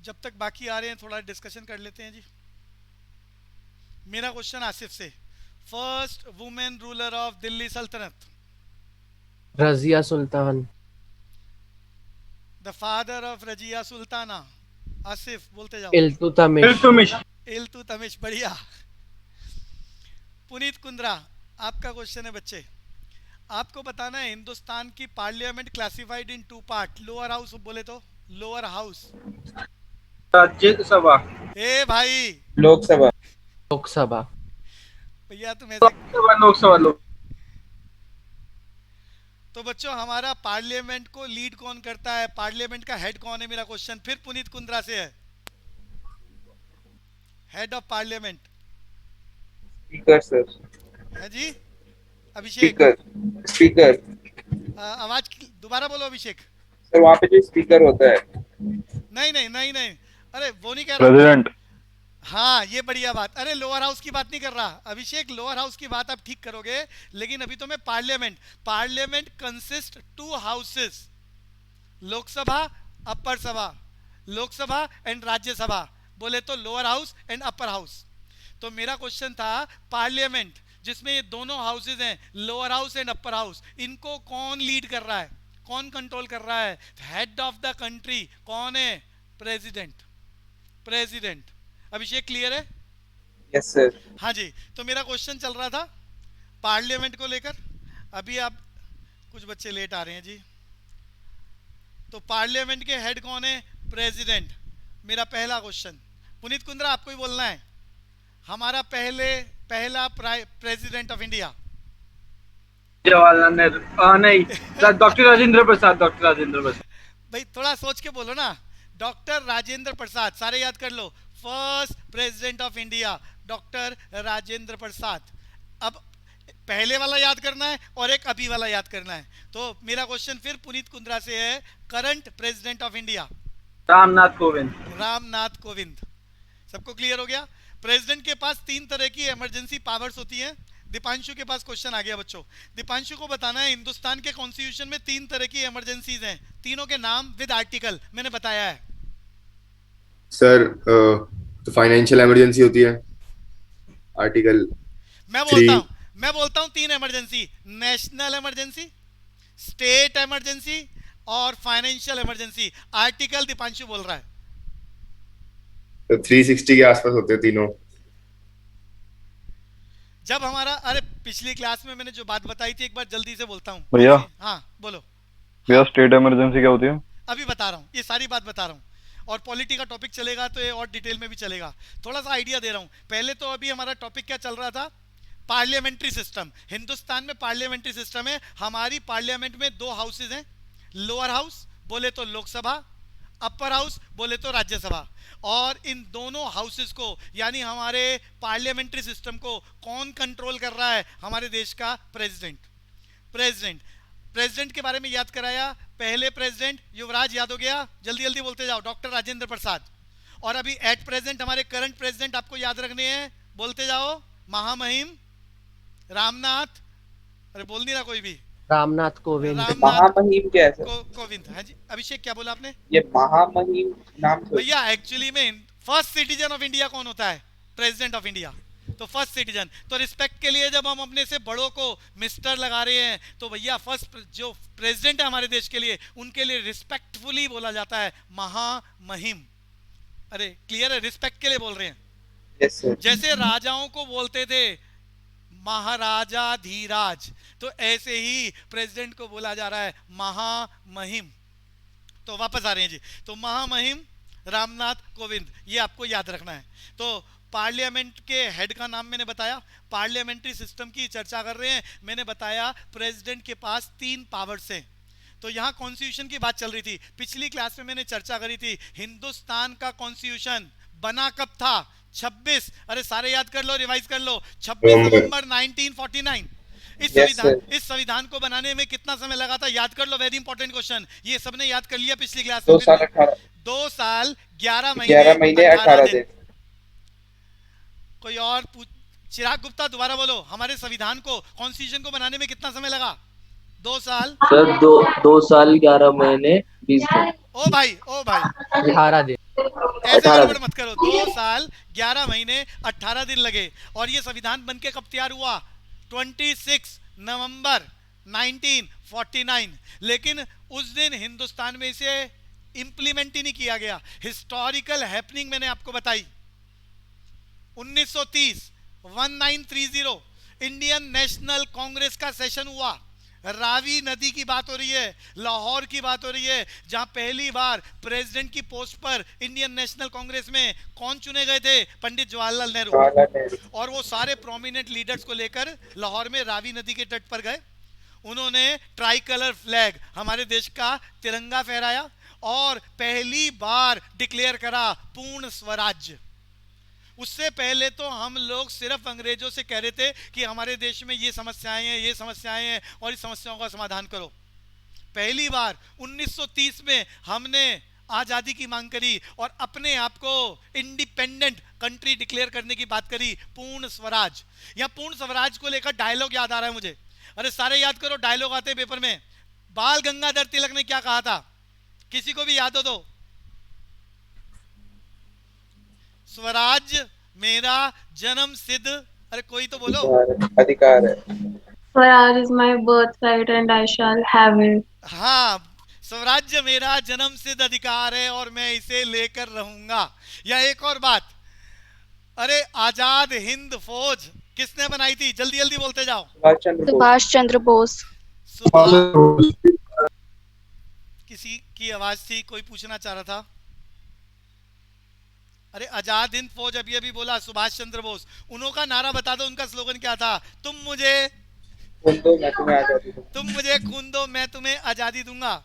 जब तक बाकी आ रहे हैं थोड़ा डिस्कशन कर लेते हैं जी। मेरा क्वेश्चन आसिफ से। First women ruler of Delhi सल्तनत। Razia Sultan. The father of Razia Sultana. Asif बोलते जाओ। इल्तुतमिश। इल्तुमिश। इल्तुतमिश, बढ़िया। पुनीत कुंद्रा, आपका क्वेश्चन है बच्चे। आपको बताना है हिंदुस्तान की parliament classified into part. Lower house बोले तो लोअर हाउस। राज्यसभा। ए भाई, लोकसभा। लोकसभा। भैया तुम ऐसे। लोकसभा लोकसभा लोक तो बच्चों हमारा पार्लियामेंट को लीड कौन करता है, पार्लियामेंट का हेड कौन है, मेरा क्वेश्चन फिर पुनीत कुंद्रा से है। Head of parliament speaker sir. है जी। अभिषेक। स्पीकर। स्पीकर। आवाज दोबारा बोलो अभिषेक। सर वहाँ पे जो स्पीकर होता है। नहीं नहीं नहीं नहीं, अरे वो नहीं कह रहा। प्रेसिडेंट। हाँ ये बढ़िया बात। अरे लोअर हाउस की बात नहीं कर रहा अभिषेक, लोअर हाउस की बात आप ठीक करोगे, लेकिन अभी तो मैं parliament. Parliament consist two houses, Lok Sabha, upper सभा। लोकसभा एंड राज्यसभा बोले तो lower house and upper house. तो मेरा क्वेश्चन था पार्लियामेंट जिसमें ये दोनों हाउसेज हैं, lower house and upper house, इनको कौन लीड कर रहा है, कौन कंट्रोल कर रहा है? हेड ऑफ द कंट्री कौन है? प्रेसिडेंट। प्रेसिडेंट। अभिषेक क्लियर है? Yes sir. हाँ जी। तो मेरा क्वेश्चन चल रहा था पार्लियामेंट को लेकर। अभी आप कुछ बच्चे लेट आ रहे हैं जी। तो पार्लियामेंट के हेड कौन है? प्रेसिडेंट। मेरा पहला क्वेश्चन, पुनीत कुंद्रा आपको ही बोलना है। हमारा पहला president of India. Jawaharlal Nehru. नहीं, डॉक्टर राजेंद्र प्रसाद। डॉक्टर राजेंद्र प्रसाद। भाई थोड़ा सोच के बोलो ना। डॉक्टर राजेंद्र प्रसाद, सारे याद कर लो। First president of India doctor Rajendra Prasad. अब पहले वाला याद करना है और एक अभी वाला याद करना है। तो मेरा क्वेश्चन फिर पुनीत कुंद्रा से है। Current president of India. Ramnath Kovind. Ramnath Kovind. सबको क्लियर हो गया? प्रेसिडेंट के पास तीन तरह की इमरजेंसी पावर्स होती हैं। दीपांशु के पास क्वेश्चन आ गया बच्चों। दीपांशु को बताना है हिंदुस्तान के कॉन्स्टिट्यूशन में तीन तरह की इमरजेंसीज हैं, तीनों के नाम विद आर्टिकल मैंने बताया है। सर तो फाइनेंशियल इमरजेंसी होती है, आर्टिकल मैं 3। बोलता हूं मैं बोलता हूं तीन emergency. National emergency, state emergency और फाइनेंशियल इमरजेंसी। आर्टिकल दीपांशु बोल रहा है। तो 360 के आसपास होते हैं तीनों। जब हमारा, अरे पिछली क्लास में मैंने जो बात बताई थी एक बार जल्दी से बोलता हूं भैया। हाँ बोलो। भैया स्टेट इमरजेंसी क्या होती है? अभी बता रहा हूँ, ये सारी बात बता रहा हूँ। और पॉलिटी का टॉपिक चलेगा तो ये और डिटेल में भी चलेगा। थोड़ा सा आइडिया दे रहा हूँ। पहले तो अभी हमारा टॉपिक क्या चल रहा था? Parliamentary system. हिंदुस्तान में पार्लियामेंट्री सिस्टम है। हमारी पार्लियामेंट में दो हाउसेज हैं। लोअर हाउस बोले तो लोकसभा, अपर हाउस बोले तो राज्यसभा। और इन दोनों हाउसेस को यानी हमारे पार्लियामेंट्री सिस्टम को कौन कंट्रोल कर रहा है? हमारे देश का प्रेसिडेंट। प्रेसिडेंट प्रेसिडेंट के बारे में याद कराया। पहले प्रेसिडेंट युवराज याद हो गया, जल्दी जल्दी बोलते जाओ। डॉक्टर राजेंद्र प्रसाद। और अभी एट प्रेजेंट हमारे करंट प्रेसिडेंट आपको याद रखने हैं, बोलते जाओ। महामहिम रामनाथ, अरे बोल नहीं रहा कोई भी। रामनाथ कोविंद। रामनाथ महामहिम क्या है सर? कोविंद। हाँ जी अभिषेक क्या बोला आपने? ये महामहिम नाम तो भैया एक्चुअली में फर्स्ट सिटीजन ऑफ इंडिया कौन होता है? President of India. तो फर्स्ट सिटीजन, तो रिस्पेक्ट के लिए जब हम अपने से बड़ों को मिस्टर लगा रहे हैं तो भैया फर्स्ट जो प्रेसिडेंट है हमारे देश के लिए उनके लिए रिस्पेक्टफुली बोला जाता है महामहिम। अरे क्लियर है? रिस्पेक्ट के लिए बोल रहे हैं। Yes sir. जैसे राजाओं को बोलते थे महाराजा धीराज, तो ऐसे ही प्रेसिडेंट को बोला जा रहा है महामहिम। तो वापस आ रहे हैं जी। तो महामहिम रामनाथ कोविंद, ये आपको याद रखना है। तो पार्लियामेंट के हेड का नाम मैंने बताया। पार्लियामेंट्री सिस्टम की चर्चा कर रहे हैं। मैंने बताया प्रेसिडेंट के पास तीन पावर्स हैं। तो यहाँ कॉन्स्टिट्यूशन की बात चल रही थी। पिछली क्लास में मैंने चर्चा करी थी हिंदुस्तान का कॉन्स्टिट्यूशन बना कब था? 26, अरे सारे याद कर लो, रिवाइज कर लो। 26 नवंबर 1949। इस संविधान को बनाने में कितना समय लगा था? याद कर लो, वेरी इंपॉर्टेंट क्वेश्चन। ये सबने याद कर लिया पिछली क्लास में। 2 साल 11 महीने 18 दिन। कोई और चिराग गुप्ता दोबारा बोलो, हमारे संविधान को, कॉन्स्टिट्यूशन को बनाने में कितना समय लगा? 2 साल सर 2 साल 11 महीने 20 दिन। ओ भाई 18 दिन। ऐसे 18 गड़बड़ मत करो, 2 साल 11 महीने 18 दिन लगे और ये संविधान बन के कब तैयार हुआ? 26 नवंबर 1949। लेकिन उस दिन हिंदुस्तान में इसे इंप्लीमेंट ही नहीं किया गया। हिस्टोरिकल हैपनिंग मैंने आपको बताई। 1930 1930 इंडियन नेशनल कांग्रेस का सेशन हुआ। रावी नदी की बात हो रही है, लाहौर की बात हो रही है, जहां पहली बार प्रेसिडेंट की पोस्ट पर इंडियन नेशनल कांग्रेस में कौन चुने गए थे? पंडित जवाहरलाल नेहरू। जवाहरलाल नेहरू। और वो सारे प्रोमिनेंट लीडर्स को लेकर लाहौर में रावी नदी के तट पर गए। उन्होंने ट्राई कलर फ्लैग, हमारे देश का तिरंगा फहराया और पहली बार डिक्लेयर करा पूर्ण स्वराज्य। उससे पहले तो हम लोग सिर्फ अंग्रेजों से कह रहे थे कि हमारे देश में ये समस्याएं हैं, ये समस्याएं हैं और इस समस्याओं का समाधान करो। पहली बार 1930 में हमने आजादी की मांग करी और अपने आप को इंडिपेंडेंट कंट्री डिक्लेयर करने की बात करी, पूर्ण स्वराज। या पूर्ण स्वराज को लेकर डायलॉग याद आ रहा है मुझे। अरे सारे याद करो, डायलॉग आते पेपर में। बाल गंगाधर तिलक ने क्या कहा था? किसी को भी याद हो तो? स्वराज मेरा जन्म सिद्ध, अरे कोई तो बोलो। अधिकार है। Swaraj is my birthright and I shall have it. हाँ, स्वराज्य मेरा जन्म सिद्ध अधिकार है और मैं इसे लेकर रहूंगा। या एक और बात, अरे आजाद हिंद फौज किसने बनाई थी? जल्दी जल्दी बोलते जाओ। Subhash Chandra Bose. किसी की आवाज थी, कोई पूछना चाह रहा था। अरे आजाद हिंद फौज अभी अभी बोला सुभाष चंद्र बोस। उनका नारा बता दो, उनका स्लोगन क्या था? तुम मुझे खून दो मैं तुम्हें आजादी दूंगा। तुम मुझे खून दो मैं तुम्हें आजादी दूंगा।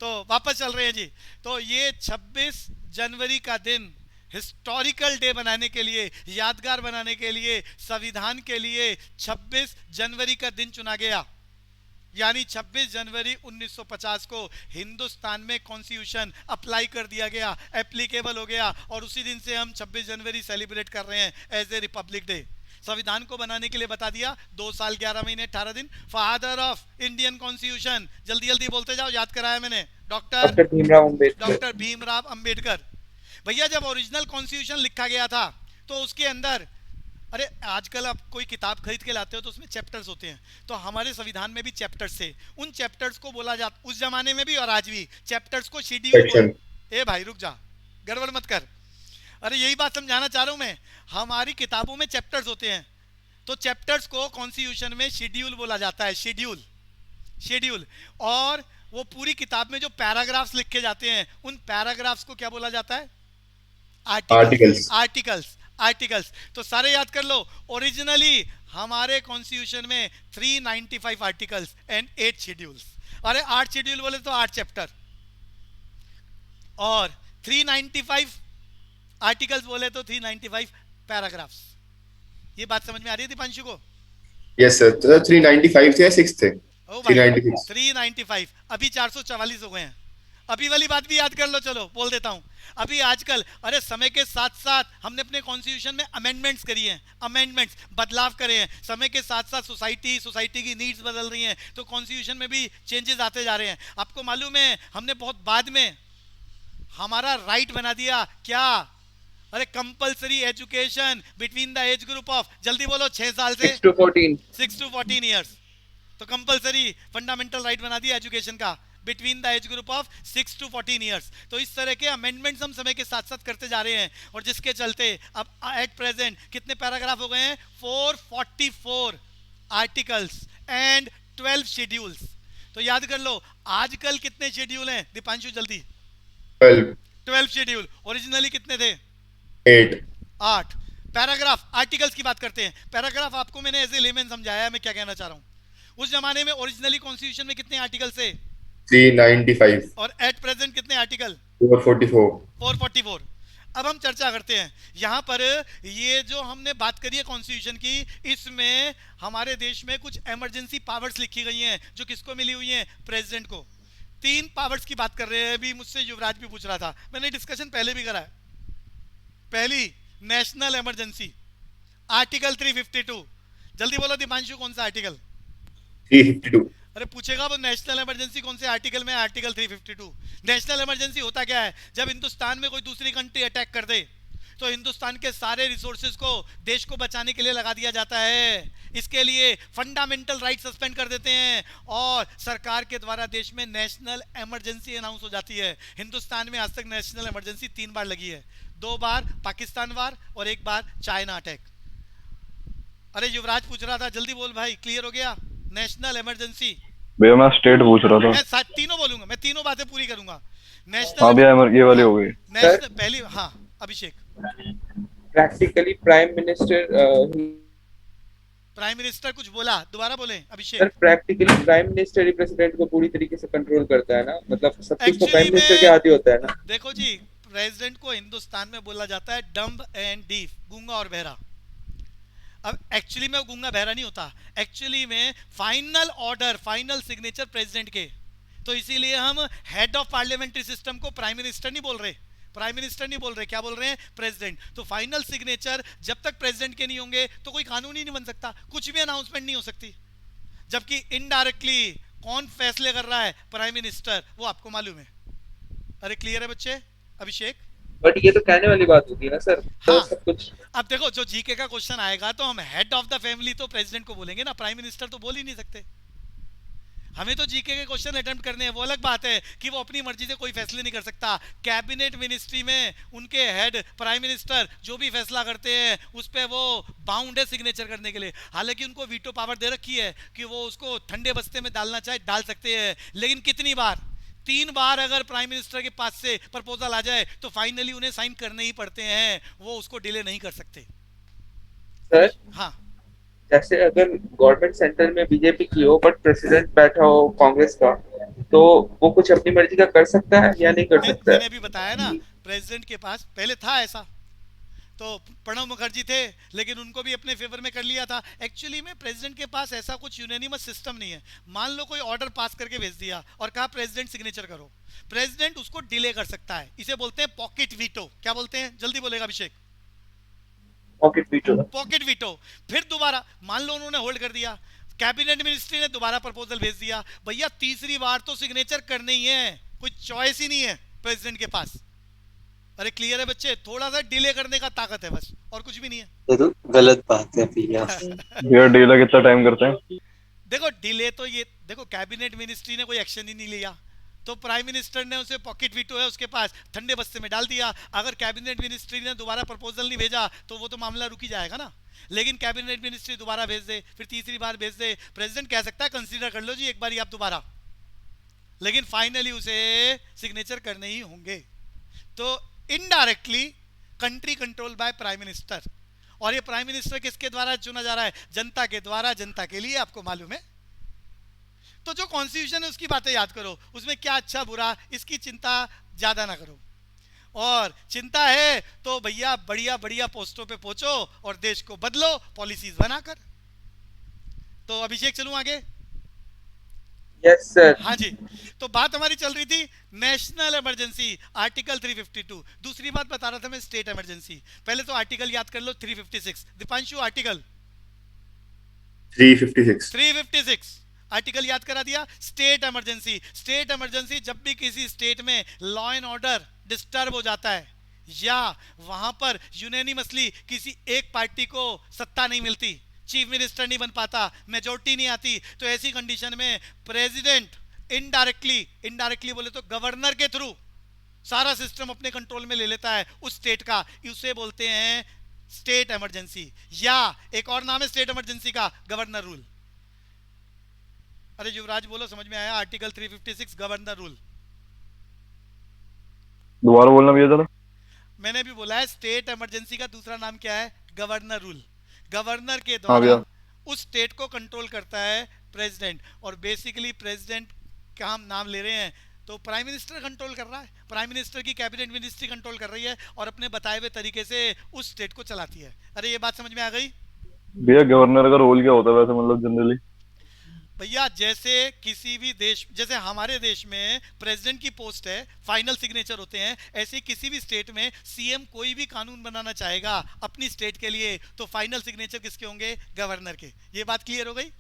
तो वापस चल रहे हैं जी। तो ये 26 जनवरी का दिन हिस्टोरिकल डे बनाने के लिए, यादगार बनाने के लिए, संविधान के लिए 26 जनवरी का दिन चुना गया। यानी 26 जनवरी 1950 को हिंदुस्तान में कॉन्स्टिट्यूशन अप्लाई कर दिया गया, एप्लीकेबल हो गया और उसी दिन से हम 26 जनवरी सेलिब्रेट कर रहे हैं एज ए रिपब्लिक डे। संविधान को बनाने के लिए बता दिया 2 साल 11 महीने 18 दिन। फादर ऑफ इंडियन कॉन्स्टिट्यूशन, जल्दी जल्दी बोलते जाओ, याद कराया मैंने, डॉक्टर भीमराव अंबेडकर। भैया जब ओरिजिनल कॉन्स्टिट्यूशन लिखा गया था तो उसके अंदर, अरे आजकल आप कोई किताब खरीद के लाते हो तो उसमें चैप्टर्स होते हैं, तो हमारे संविधान में भी चैप्टर्स थे। उन चैप्टर्स को बोला जाता, उस जमाने में भी और आज भी चैप्टर्स को शेड्यूल। ए भाई रुक जा, गड़बड़ मत कर। अरे यही बात समझाना चाह रहा हूं मैं। हमारी किताबों में चैप्टर्स होते हैं, तो चैप्टर्स को कॉन्स्टिट्यूशन में शेड्यूल बोला जाता है। शेड्यूल। और वो पूरी किताब में जो पैराग्राफ्स लिखे जाते हैं, उन पैराग्राफ्स को क्या बोला जाता है? आर्टिकल्स। तो सारे याद कर लो। ओरिजिनली हमारे कॉन्स्टिट्यूशन में 395 आर्टिकल्स एंड 8 शेड्यूल्स। अरे 8 शेड्यूल बोले तो 8 चैप्टर, और 395 आर्टिकल्स बोले तो 395 पैराग्राफ्स। ये बात समझ में आ रही है दीपांशु को? Yes sir. तो 395 थे, 6 थे। ओ भाई 395, अभी 444 हो गए हैं। अभी वाली बात भी याद कर लो, चलो बोल देता हूं। अभी आजकल, अरे समय के साथ साथ हमने अपने कॉन्स्टिट्यूशन में अमेंडमेंट्स करी हैं, अमेंडमेंट्स बदलाव करे हैं। समय के साथ साथ सोसाइटी की नीड्स बदल रही हैं, तो कॉन्स्टिट्यूशन में भी चेंजेस आते जा रहे हैं। आपको मालूम है हमने बहुत बाद में हमारा राइट बना दिया क्या? अरे compulsory education between the age group of, जल्दी बोलो, 6 साल से 6 to 14 ईयर्स। तो कंपलसरी फंडामेंटल राइट बना दिया एजुकेशन का, between the age group of 6 to 14 years. तो इस तरह के अमेंडमेंट्स हम समय के साथ साथ करते जा रहे हैं, और जिसके चलते अब एट प्रेजेंट कितने पैराग्राफ हो गए हैं? 444 आर्टिकल्स एंड 12 शेड्यूल्स। तो याद कर लो, आजकल कितने शेड्यूल हैं दीपांशु? जल्दी। 12 शेड्यूल। ओरिजिनली कितने थे? 8 पैराग्राफ। आर्टिकल्स की बात करते हैं। पैराग्राफ आपको मैंने एज ए लेमैन समझाया, मैं क्या कहना चाह रहा हूं। उस जमाने में ओरिजिनली कॉन्स्टिट्यूशन में कितने आर्टिकल थे? 395। और एट प्रेजेंट कितने आर्टिकल? 444। अब हम चर्चा करते हैं यहाँ पर। ये जो हमने बात करी है कॉन्स्टिट्यूशन की, इसमें हमारे देश में कुछ इमरजेंसी पावर्स लिखी गई हैं, जो किसको मिली हुई हैं? प्रेसिडेंट को। 3 पावर्स की बात कर रहे हैं। अभी मुझसे युवराज भी पूछ रहा था, मैंने डिस्कशन पहले भी करा है। पहली, नेशनल इमरजेंसी, आर्टिकल 352। जल्दी बोलो दीपांशु, कौन सा आर्टिकल? 352। अरे पूछेगा वो नेशनल इमरजेंसी कौन से आर्टिकल में है? आर्टिकल 352। नेशनल इमरजेंसी होता क्या है? जब हिंदुस्तान में कोई दूसरी कंट्री अटैक कर दे तो हिंदुस्तान के सारे रिसोर्सेज को देश को बचाने के लिए लगा दिया जाता है। इसके लिए फंडामेंटल राइट सस्पेंड कर देते हैं और सरकार के द्वारा देश में नेशनल इमरजेंसी अनाउंस हो जाती है। हिंदुस्तान में आज तक नेशनल इमरजेंसी 3 बार लगी है, 2 बार पाकिस्तान वार और 1 बार चाइना अटैक। अरे युवराज पूछ रहा था, जल्दी बोल भाई, क्लियर हो गया? National emergency. भैया मैं स्टेट पूछ रहा था। मैं तीनों बोलूंगा, मैं तीनों बातें पूरी करूंगा। हाँ नेशनल, भैया ये वाली हो गई। नेशनल पहली, हाँ अभिषेक। Practically, Prime Minister, prime minister कुछ बोला, दोबारा बोले सर अभिषेक। practically Prime Minister ही प्रेसिडेंट को पूरी तरीके से कंट्रोल करता है ना, मतलब सब कुछ तो Actually प्राइम मिनिस्टर में- के हाथ ही होता है ना। देखो जी, प्रेसिडेंट को हिंदुस्तान में बोला जाता है डम्ब एंड डीफ, गूंगा और बहरा। अब एक्चुअली में वो गूंगा बहरा नहीं होता, एक्चुअली में final order, final signature president के। तो इसीलिए हम हेड ऑफ पार्लियामेंट्री सिस्टम को प्राइम मिनिस्टर नहीं बोल रहे, प्राइम मिनिस्टर नहीं बोल रहे, क्या बोल रहे हैं? प्रेसिडेंट। तो फाइनल सिग्नेचर जब तक प्रेसिडेंट के नहीं होंगे तो कोई कानून ही नहीं बन सकता, कुछ भी अनाउंसमेंट नहीं हो सकती। जबकि इनडायरेक्टली कौन फैसले कर रहा है? प्राइम मिनिस्टर, वो आपको मालूम है। अरे क्लियर है बच्चे? अभिषेक, बट ये तो कहने वाली बात होती है ना सर, तो हाँ। सब कुछ। अब देखो, जो जीके का क्वेश्चन आएगा तो हम हेड ऑफ द फैमिली तो प्रेसिडेंट को बोलेंगे ना, प्राइम मिनिस्टर तो बोल ही नहीं सकते। हमें तो जीके के क्वेश्चन अटेम्प्ट करने हैं, वो अलग बात है कि वो अपनी मर्जी से कोई फैसले नहीं कर सकता। कैबिनेट मिनिस्ट्री में उनके हेड प्राइम मिनिस्टर जो भी फैसला करते हैं उस पर वो बाउंड है सिग्नेचर करने के लिए। हालांकि उनको वीटो पावर दे रखी है कि वो उसको ठंडे बस्ते में डालना चाहे डाल सकते हैं, लेकिन कितनी बार? 3 बार अगर प्राइम मिनिस्टर के पास से प्रपोजल आ जाए तो फाइनली उन्हें साइन करने ही पड़ते हैं, वो उसको डिले नहीं कर सकते। सर हाँ, जैसे अगर गवर्नमेंट सेंटर में बीजेपी की हो बट प्रेसिडेंट बैठा हो कांग्रेस का, तो वो कुछ अपनी मर्जी का कर सकता है या नहीं कर सकता मैंने है? भी बताया ना, प्रेसिडेंट के पास पहले था ऐसा, तो प्रणब मुखर्जी थे लेकिन उनको भी अपने फेवर में कर लिया था। एक्चुअली में प्रेसिडेंट के पास ऐसा कुछ यूनानिमस सिस्टम नहीं है। मान लो कोई ऑर्डर पास करके भेज दिया और कहा प्रेसिडेंट सिग्नेचर करो, प्रेसिडेंट उसको डिले कर सकता है, इसे बोलते हैं पॉकेट वीटो। क्या बोलते हैं? जल्दी बोलेगा Abhishek. Pocket veto. Pocket veto. फिर दोबारा मान लो उन्होंने होल्ड कर दिया, कैबिनेट मिनिस्ट्री ने दोबारा प्रपोजल भेज दिया, भैया तीसरी बार तो सिग्नेचर करने ही है, कोई चॉइस ही नहीं है प्रेसिडेंट के पास। अरे क्लियर है बच्चे? थोड़ा सा डिले करने का ताकत है बस, और कुछ भी नहीं है। ये तो गलत बात है भैया। भैया डीलर कितना टाइम करते हैं? देखो डिले तो ये देखो, कैबिनेट मिनिस्ट्री ने कोई एक्शन ही नहीं लिया तो प्राइम मिनिस्टर ने उसे पॉकेट वीटो है उसके पास, ठंडे बस्ते में डाल दिया। अगर कैबिनेट मिनिस्ट्री ने दोबारा प्रपोजल नहीं भेजा तो वो तो मामला रुक ही जाएगा ना। लेकिन कैबिनेट मिनिस्ट्री दोबारा भेज दे, फिर तीसरी बार भेज दे, प्रेसिडेंट कह सकता है कंसीडर कर लो जी एक बार आप दोबारा, लेकिन फाइनली उसे सिग्नेचर करने ही होंगे। तो indirectly country control by prime minister, और ये प्राइम मिनिस्टर किसके द्वारा चुना जा रहा है? जनता के द्वारा, जनता के लिए, आपको मालूम है। तो जो कॉन्स्टिट्यूशन है उसकी बातें याद करो, उसमें क्या अच्छा बुरा इसकी चिंता ज्यादा ना करो, और चिंता है तो भैया बढ़िया बढ़िया पोस्टों पे पहुंचो और देश को बदलो पॉलिसीज बनाकर। तो अभिषेक चलूं आगे? Yes sir. हाँ जी, तो बात हमारी चल रही थी नेशनल इमरजेंसी, आर्टिकल 352। दूसरी बात बता रहा था मैं स्टेट इमरजेंसी। पहले तो आर्टिकल याद कर लो 356। दीपांशु आर्टिकल 356 आर्टिकल याद करा दिया। स्टेट इमरजेंसी, स्टेट इमरजेंसी जब भी किसी स्टेट में लॉ एंड ऑर्डर डिस्टर्ब हो जाता है या वहां पर यूनानिमसली किसी एक पार्टी को सत्ता नहीं मिलती, चीफ मिनिस्टर नहीं बन पाता, मेजोरिटी नहीं आती, तो ऐसी कंडीशन में प्रेसिडेंट इनडायरेक्टली बोले तो गवर्नर के थ्रू सारा सिस्टम अपने कंट्रोल में ले लेता है उस स्टेट का, उसे बोलते हैं स्टेट इमरजेंसी। या एक और नाम है स्टेट इमरजेंसी का, गवर्नर रूल। अरे युवराज बोलो, समझ में आया? Article 356 governor rule. दोबारा बोलना भैया जरा। मैंने भी बोला है स्टेट इमरजेंसी का दूसरा नाम क्या है? Governor rule. गवर्नर के हाँ द्वारा भैया। उस स्टेट को कंट्रोल करता है प्रेसिडेंट, और बेसिकली प्रेसिडेंट का हम नाम ले रहे हैं तो प्राइम मिनिस्टर कंट्रोल कर रहा है, प्राइम मिनिस्टर की कैबिनेट मिनिस्ट्री कंट्रोल कर रही है और अपने बताए हुए तरीके से उस स्टेट को चलाती है। अरे ये बात समझ में आ गई भैया? गवर्नर का रोल क्या होता है वैसे, मतलब जनरली? भैया? जैसे किसी भी देश, जैसे हमारे देश में प्रेसिडेंट की पोस्ट है, फाइनल सिग्नेचर होते हैं, ऐसे किसी भी स्टेट में सीएम कोई भी कानून बनाना चाहेगा अपनी स्टेट के लिए तो फाइनल सिग्नेचर किसके होंगे? गवर्नर के। ये बात क्लियर हो गई?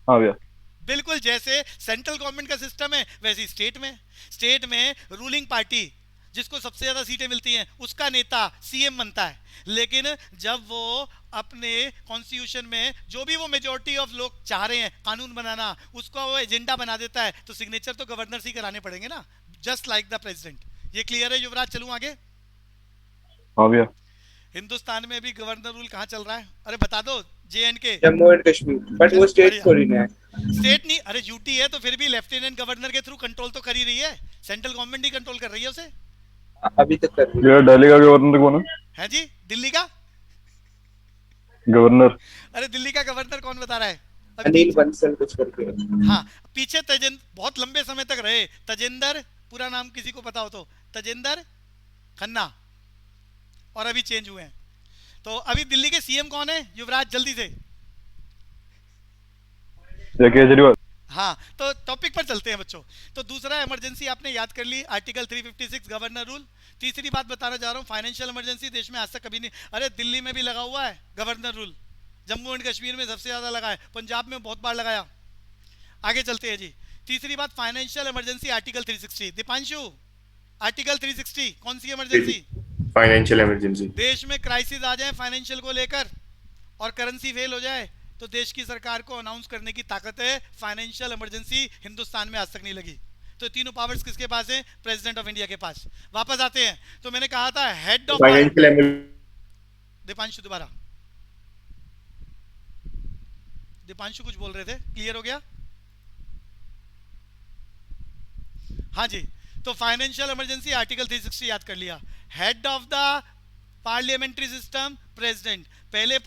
हाँ भैया। बिल्कुल जैसे सेंट्रल गवर्नमेंट का सिस्टम है वैसे स्टेट में रूलिंग पार्टी जिसको सबसे ज्यादा सीटें मिलती हैं उसका नेता सीएम बनता है, लेकिन जब वो अपने कॉन्स्टिट्यूशन में जो भी वो मेजोरिटी ऑफ लोग चाह रहे हैं कानून बनाना उसका वो एजेंडा बना देता है, तो सिग्नेचर तो गवर्नर से ही कराने पड़ेंगे ना, जस्ट लाइक द प्रेसिडेंट। ये क्लियर है युवराज? चलूं आगे? हाँ भैया। हिंदुस्तान में अभी गवर्नर रूल कहाँ चल रहा है? अरे बता दो। JNK Jammu and Kashmir, but वो स्टेट थोड़ी ना है। स्टेट नहीं, अरे यूटी है तो फिर भी लेफ्टिनेंट गवर्नर के थ्रू कंट्रोल तो कर ही रही है, सेंट्रल गवर्नमेंट ही कंट्रोल कर रही है उसे। अभी तक कर रही है। भैया दिल्ली का गवर्नर कौन है? है जी, दिल्ली का गवर्नर? अरे दिल्ली का गवर्नर कौन बता रहा है? अनिल बंसल कुछ करके। हाँ, पीछे बहुत लंबे समय तक रहे तजेंद्र, पूरा नाम किसी को पता हो तो, तजेंद्र खन्ना, और अभी चेंज हुए हैं। तो अभी दिल्ली के सीएम कौन है युवराज, जल्दी से? केजरीवाल। हाँ, तो टॉपिक पर चलते हैं बच्चों। तो दूसरा इमरजेंसी आपने याद कर ली, आर्टिकल 356 गवर्नर रूल। तीसरी बात बताना चाह रहा हूँ, फाइनेंशियल इमरजेंसी देश में आज तक कभी नहीं, अरे दिल्ली में भी लगा हुआ है governor rule, Jammu and Kashmir में सबसे ज्यादा लगा है, पंजाब में बहुत बार लगाया। आगे चलते हैं जी। तीसरी बात financial emergency article 360। Deepanshu, article 360 कौन सी इमरजेंसी? Financial emergency. देश में क्राइसिस आ जाए फाइनेंशियल को लेकर और करेंसी फेल हो जाए तो देश की सरकार को अनाउंस करने की ताकत है। फाइनेंशियल इमरजेंसी हिंदुस्तान में आज तक नहीं लगी। तो तीनों पावर्स किसके पास हैं? प्रेसिडेंट ऑफ इंडिया के पास। वापस आते हैं, तो मैंने कहा था हेड ऑफ फाइनेंशियल। दीपांशु दोबारा, दीपांशु कुछ बोल रहे थे, क्लियर हो गया? हाँ जी, तो फाइनेंशियल इमरजेंसी आर्टिकल 360 याद कर लिया। Head of the parliamentary system president, पहले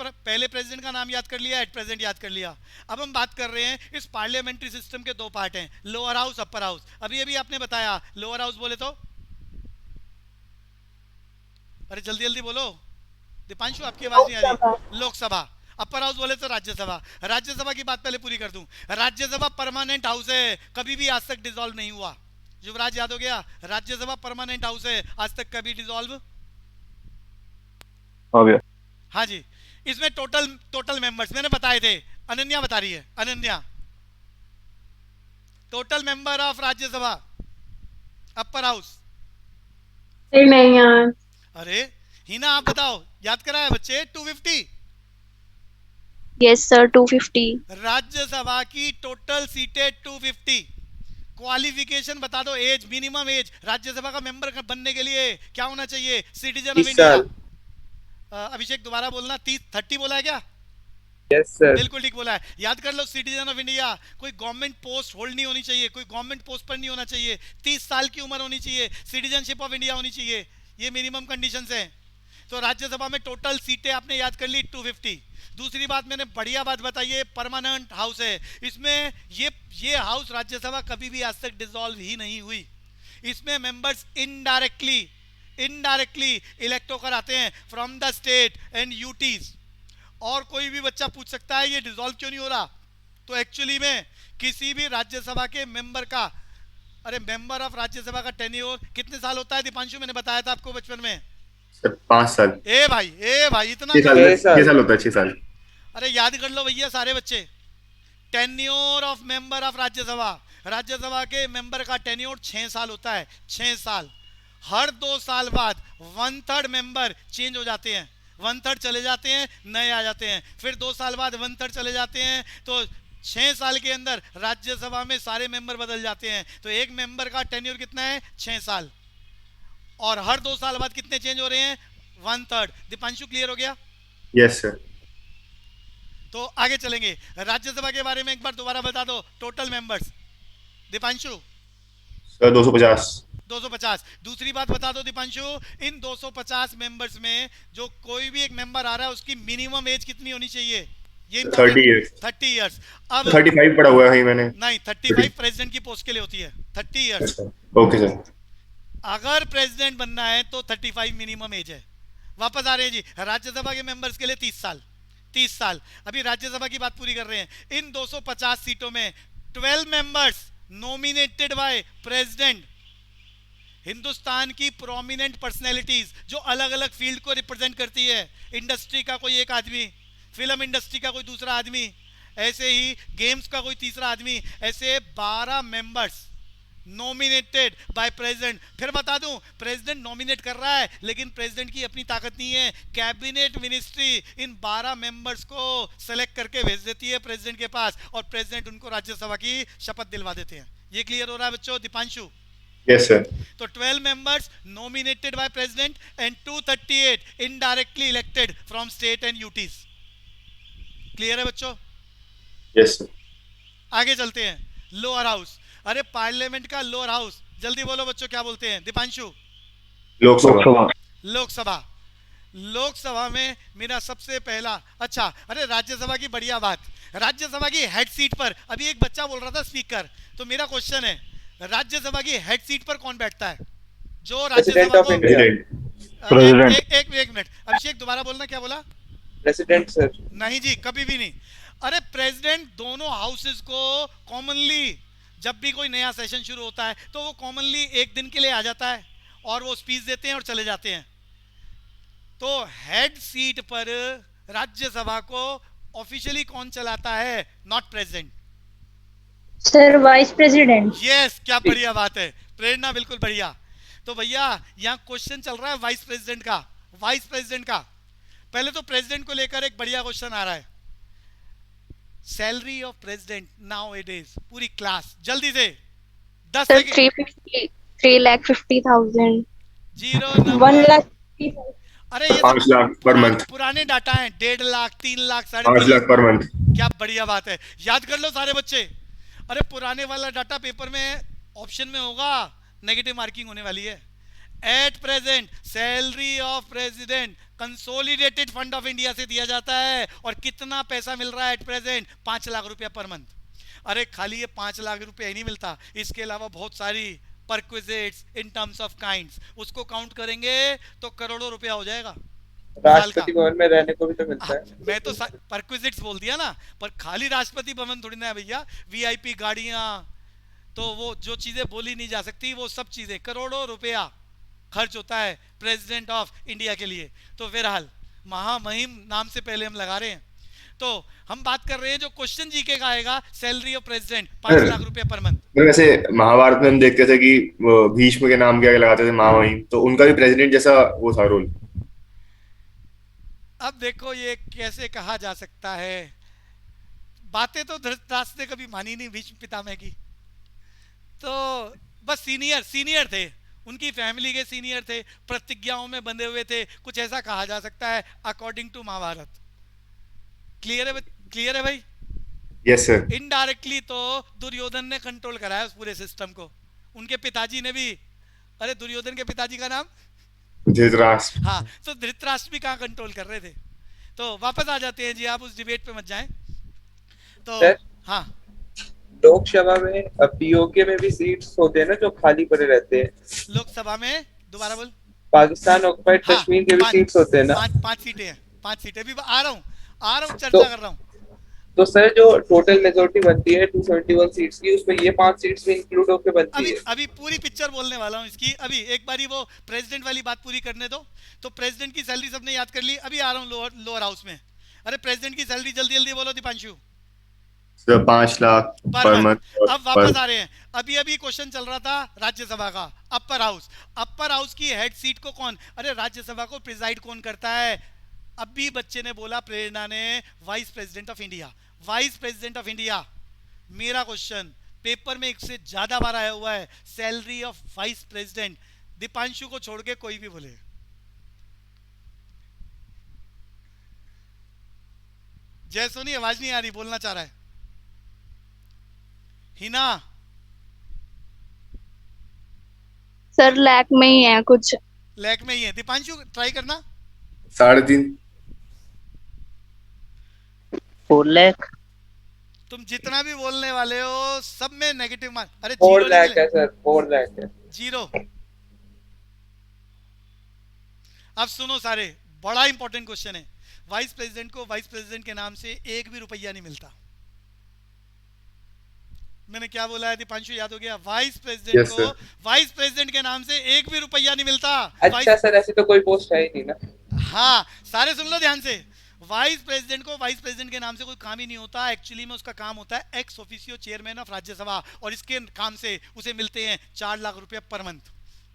प्रेसिडेंट का नाम याद कर लिया, एट प्रेजेंट याद कर लिया। अब हम बात कर रहे हैं इस पार्लियामेंट्री सिस्टम के दो पार्ट हैं, लोअर हाउस अपर हाउस। अभी अभी आपने बताया लोअर हाउस बोले तो, अरे जल्दी जल्दी बोलो दीपांशु, आपकी आवाज नहीं आ रही। लोकसभा। अपर हाउस बोले तो राज्यसभा। राज्यसभा की बात पहले पूरी कर दूं, राज्यसभा परमानेंट हाउस है, कभी भी आज तक डिसॉल्व नहीं हुआ। युवराज याद हो गया? राज्यसभा परमानेंट हाउस है, आज तक कभी डिसॉल्व। हाँ भैया। हाँ जी, इसमें टोटल मेंबर्स मैंने बताए थे, अनन्या बता रही है, Ananya total member of Rajya Sabha upper house. नहीं यार। अरे हिना आप बताओ, याद कराया बच्चे? 250। Yes sir, 250। राज्यसभा की टोटल सीटें 250। क्वालिफिकेशन बता दो, एज, मिनिमम एज राज्यसभा का मेंबर बनने के लिए क्या होना चाहिए? Citizen of India. अभिषेक दोबारा बोलना, 30 बोला है क्या? Yes sir. बिल्कुल ठीक बोला है, याद कर लो। सिटीजन ऑफ इंडिया, कोई गवर्नमेंट पोस्ट होल्ड नहीं होनी चाहिए, कोई गवर्नमेंट पोस्ट पर नहीं होना चाहिए, 30 साल की उम्र होनी चाहिए, सिटीजनशिप ऑफ इंडिया होनी चाहिए, ये मिनिमम कंडीशंस हैं। तो राज्यसभा में टोटल सीटें आपने याद कर ली 250। दूसरी बात मैंने बढ़िया बात बताई है, परमानेंट हाउस है। इसमें ये हाउस राज्यसभा कभी भी आज तक डिसॉल्व ही नहीं हुई। इसमें मेंबर्स इनडायरेक्टली इलेक्ट होकर आते हैं from the state and UTs. और कोई भी बच्चा पूछ सकता है ये डिसॉल्व क्यों नहीं हो रहा, तो एक्चुअली में किसी भी राज्यसभा के मेंबर का, अरे मेंबर ऑफ राज्यसभा का टेन्योर कितने साल होता है दीपांशु? मैंने बताया था आपको बचपन में। सर 5 साल। ए भाई इतना 6 साल होता है, 6 साल। अरे याद कर लो भैया सारे बच्चे, tenure of member of Rajya Sabha, Rajya Sabha के मेंबर का टेन्योर 6 साल होता है, 6 साल। हर 2 साल बाद 1/3 मेंबर चेंज हो जाते हैं, 1/3 चले जाते हैं, नए आ जाते हैं, फिर 2 साल बाद 1/3 चले जाते हैं, तो 6 साल के अंदर राज्यसभा में सारे मेंबर बदल जाते हैं। तो एक मेंबर का टेन्योर कितना है? 6 साल। और हर 2 साल बाद कितने चेंज हो रहे हैं? 1/3। दीपांशु क्लियर हो गया? Yes sir. तो आगे चलेंगे, राज्यसभा के बारे में एक बार दोबारा बता दो, टोटल मेंबर्स दीपांशु। सर 250। 250। दूसरी बात बता दो दीपांशु, इन 250 मेंबर्स में जो कोई भी एक मेंबर आ रहा है उसकी मिनिमम एज कितनी होनी चाहिए? ये 30 इयर्स। 30 इयर्स। अब 35 पढ़ा हुआ है मैंने। नहीं, 35 प्रेसिडेंट की पोस्ट के लिए होती है, 30 इयर्स। Okay sir. अगर प्रेसिडेंट बनना है तो 35 मिनिमम एज है। वापस आ रहे हैं जी, राज्यसभा के मेंबर्स के लिए 30 साल, 30 साल। अभी राज्यसभा की बात पूरी कर रहे हैं। इन 250 सीटों में 12 members nominated by president, Hindustan की प्रोमिनेंट पर्सनैलिटीज जो अलग अलग फील्ड को रिप्रेजेंट करती है। इंडस्ट्री का कोई एक आदमी, फिल्म इंडस्ट्री का कोई दूसरा आदमी, ऐसे ही गेम्स का कोई तीसरा आदमी, ऐसे 12 मेंबर्स नॉमिनेटेड बाय प्रेसिडेंट। फिर बता दूं, प्रेसिडेंट नॉमिनेट कर रहा है लेकिन प्रेसिडेंट की अपनी ताकत नहीं है, कैबिनेट मिनिस्ट्री इन 12 मेंबर्स को सेलेक्ट करके भेज देती है प्रेसिडेंट के पास और प्रेसिडेंट उनको राज्यसभा की शपथ दिलवा देते हैं। ये क्लियर हो रहा है बच्चों? Deepanshu, yes sir. तो 12 members nominated by president and 238 indirectly elected from state and UTs। Clear है बच्चों? Yes sir. आगे चलते हैं। लोअर हाउस, अरे पार्लियामेंट का लोअर हाउस, जल्दी बोलो बच्चों क्या बोलते हैं? दीपांशु? लोकसभा। लोकसभा। लोकसभा में मेरा सबसे पहला, अच्छा अरे राज्यसभा की बढ़िया बात, राज्यसभा की हेड सीट पर अभी एक बच्चा बोल रहा था स्पीकर, तो मेरा क्वेश्चन है राज्यसभा की हेड सीट पर कौन बैठता है? जो राज्यसभा को प्रेसिडेंट। एक मिनट अभिषेक, दोबारा बोलना, क्या बोला? President sir. नहीं जी, कभी भी नहीं। अरे प्रेसिडेंट दोनों हाउसेस को कॉमनली, जब भी कोई नया सेशन शुरू होता है तो वो कॉमनली एक दिन के लिए आ जाता है और वो स्पीच देते हैं और चले जाते हैं। तो हेड सीट पर राज्यसभा को ऑफिशियली कौन चलाता है? Not president sir, vice president. Yes, क्या बढ़िया बात है प्रेरणा, बिल्कुल बढ़िया। तो भैया यहाँ क्वेश्चन चल रहा है वाइस प्रेसिडेंट का, वाइस प्रेसिडेंट का। पहले तो प्रेसिडेंट को लेकर एक बढ़िया क्वेश्चन आ रहा है, salary of president now it is, पूरी क्लास जल्दी से 10 sir, second. 3,50,000। Zero 1 number. Lakh. अरे ये 5 लाख पर मंथ। पुराने डाटा हैं, 1.5 लाख, 3 लाख, 5 3.5 लाख पर मंथ। क्या बढ़िया बात है, याद कर लो सारे बच्चे। अरे पुराने वाला डाटा पेपर में ऑप्शन में होगा, नेगेटिव मार्किंग होने वाली है। At present salary of president consolidated fund of India से दिया जाता है, और कितना पैसा मिल रहा है एट प्रेजेंट? 5 लाख रुपया पर मंथ। अरे खाली ये 5 लाख रुपया ही नहीं मिलता, इसके अलावा बहुत सारी perquisites in terms of kinds, उसको काउंट करेंगे तो करोड़ों रुपया हो जाएगा। राष्ट्रपति भवन में रहने को भी तो मिलता है। मैं तो परक्विजिट्स बोल दिया ना, पर खाली राष्ट्रपति भवन थोड़ी ना है भैया, वीआईपी गाड़ियां, तो वो जो चीजें बोली नहीं जा सकती वो सब चीजें, करोड़ों रुपया खर्च होता है प्रेसिडेंट ऑफ इंडिया के लिए। तो बहरहाल महामहिम नाम से पहले हम लगा रहे हैं। तो हम बात कर रहे हैं जो क्वेश्चन जीके का आएगा, सैलरी ऑफ प्रेसिडेंट 5 लाख रुपया पर मंथ। वैसे महाभारत में हम देखते थे कि वो भीष्म के नाम क्या लगाते थे, महामहिम, तो उनका भी प्रेसिडेंट जैसा वो था रोल। अब देखो ये कैसे कहा जा सकता है, बातें तो धृतराष्ट्र ने कभी मानी नहीं भीष्म पितामह की, तो बस सीनियर थे, उनकी फैमिली के सीनियर थे, प्रतिज्ञाओं में बंधे हुए थे, कुछ ऐसा कहा जा सकता है अकॉर्डिंग टू महाभारत। क्लियर है भाई? Yes sir. इनडायरेक्टली तो दुर्योधन ने कंट्रोल कराया उस पूरे सिस्टम को, उनके पिताजी ने भी, अरे दुर्योधन के पिताजी का नाम धृतराष्ट्र। हाँ, तो धृतराष्ट्र भी कहाँ कंट्रोल कर रहे थे। तो वापस आ जाते हैं जी, आप उस डिबेट पे मत जाएं। तो सर? हाँ, लोकसभा में पीओके में भी सीट्स होते हैं ना जो खाली पड़े रहते हैं। लोकसभा में दोबारा बोल। पाकिस्तान ऑक्युपाइड हाँ, कश्मीर के भी सीट्स होते हैं ना। 5 सीटें हैं, 5 सीटें। अभी आ रहा हूँ चर्चा कर रहा हूँ। तो सर जो टोटल मेजोरिटी बनती है 271 सीट्स की, उसमें ये 5 सीट्स भी इंक्लूड होकर बनती है। अभी पूरी पिक्चर बोलने वाला हूँ इसकी। अभी एक बारी वो प्रेसिडेंट वाली बात पूरी करने दो। तो प्रेसिडेंट की सैलरी सबने याद कर ली, अभी आ रहा हूँ लोअर हाउस में। अरे प्रेसिडेंट की सैलरी जल्दी जल्दी बोलो दीपांशु। 5 lakh per month. अब वापस आ रहे हैं, अभी क्वेश्चन चल रहा था राज्यसभा का, अपर हाउस की हेड सीट को कौन, अरे राज्यसभा को प्रिजाइड कौन करता है? अभी बच्चे ने बोला, प्रेरणा ने, vice president of India. Vice president of India, मेरा क्वेश्चन पेपर में एक से ज्यादा बार आया हुआ है, salary of vice president. Deepanshu को छोड़ के कोई भी बोले। जय सोनी, आवाज नहीं आ रही, बोलना चाह रहा है। हिना सर, लैक में ही है, कुछ लैक में ही है। दीपांशु ट्राई करना। 3.5। 4 लाख। तुम जितना भी बोलने वाले हो सब में नेगेटिव मार्क। अरे 4 लाख है सर, 4 लाख है। 0। अब सुनो सारे, बड़ा इंपॉर्टेंट क्वेश्चन है। वाइस प्रेसिडेंट को वाइस प्रेसिडेंट के नाम से 1 भी रुपया नहीं मिलता। मैंने क्या बोला है दीपांशु, याद हो गया? वाइस प्रेसिडेंट Yes, को sir. वाइस प्रेसिडेंट के नाम से 1 भी रुपया नहीं मिलता। अच्छा सर, ऐसे तो कोई पोस्ट है ही नहीं ना। हाँ, सारे सुन लो ध्यान से। वाइस प्रेसिडेंट को वाइस प्रेसिडेंट के नाम से कोई काम ही नहीं होता, एक्चुअली में उसका काम होता है x officio chairman of Rajya Sabha, और इसके काम से उसे मिलते हैं 4 लाख रुपए पर मंथ।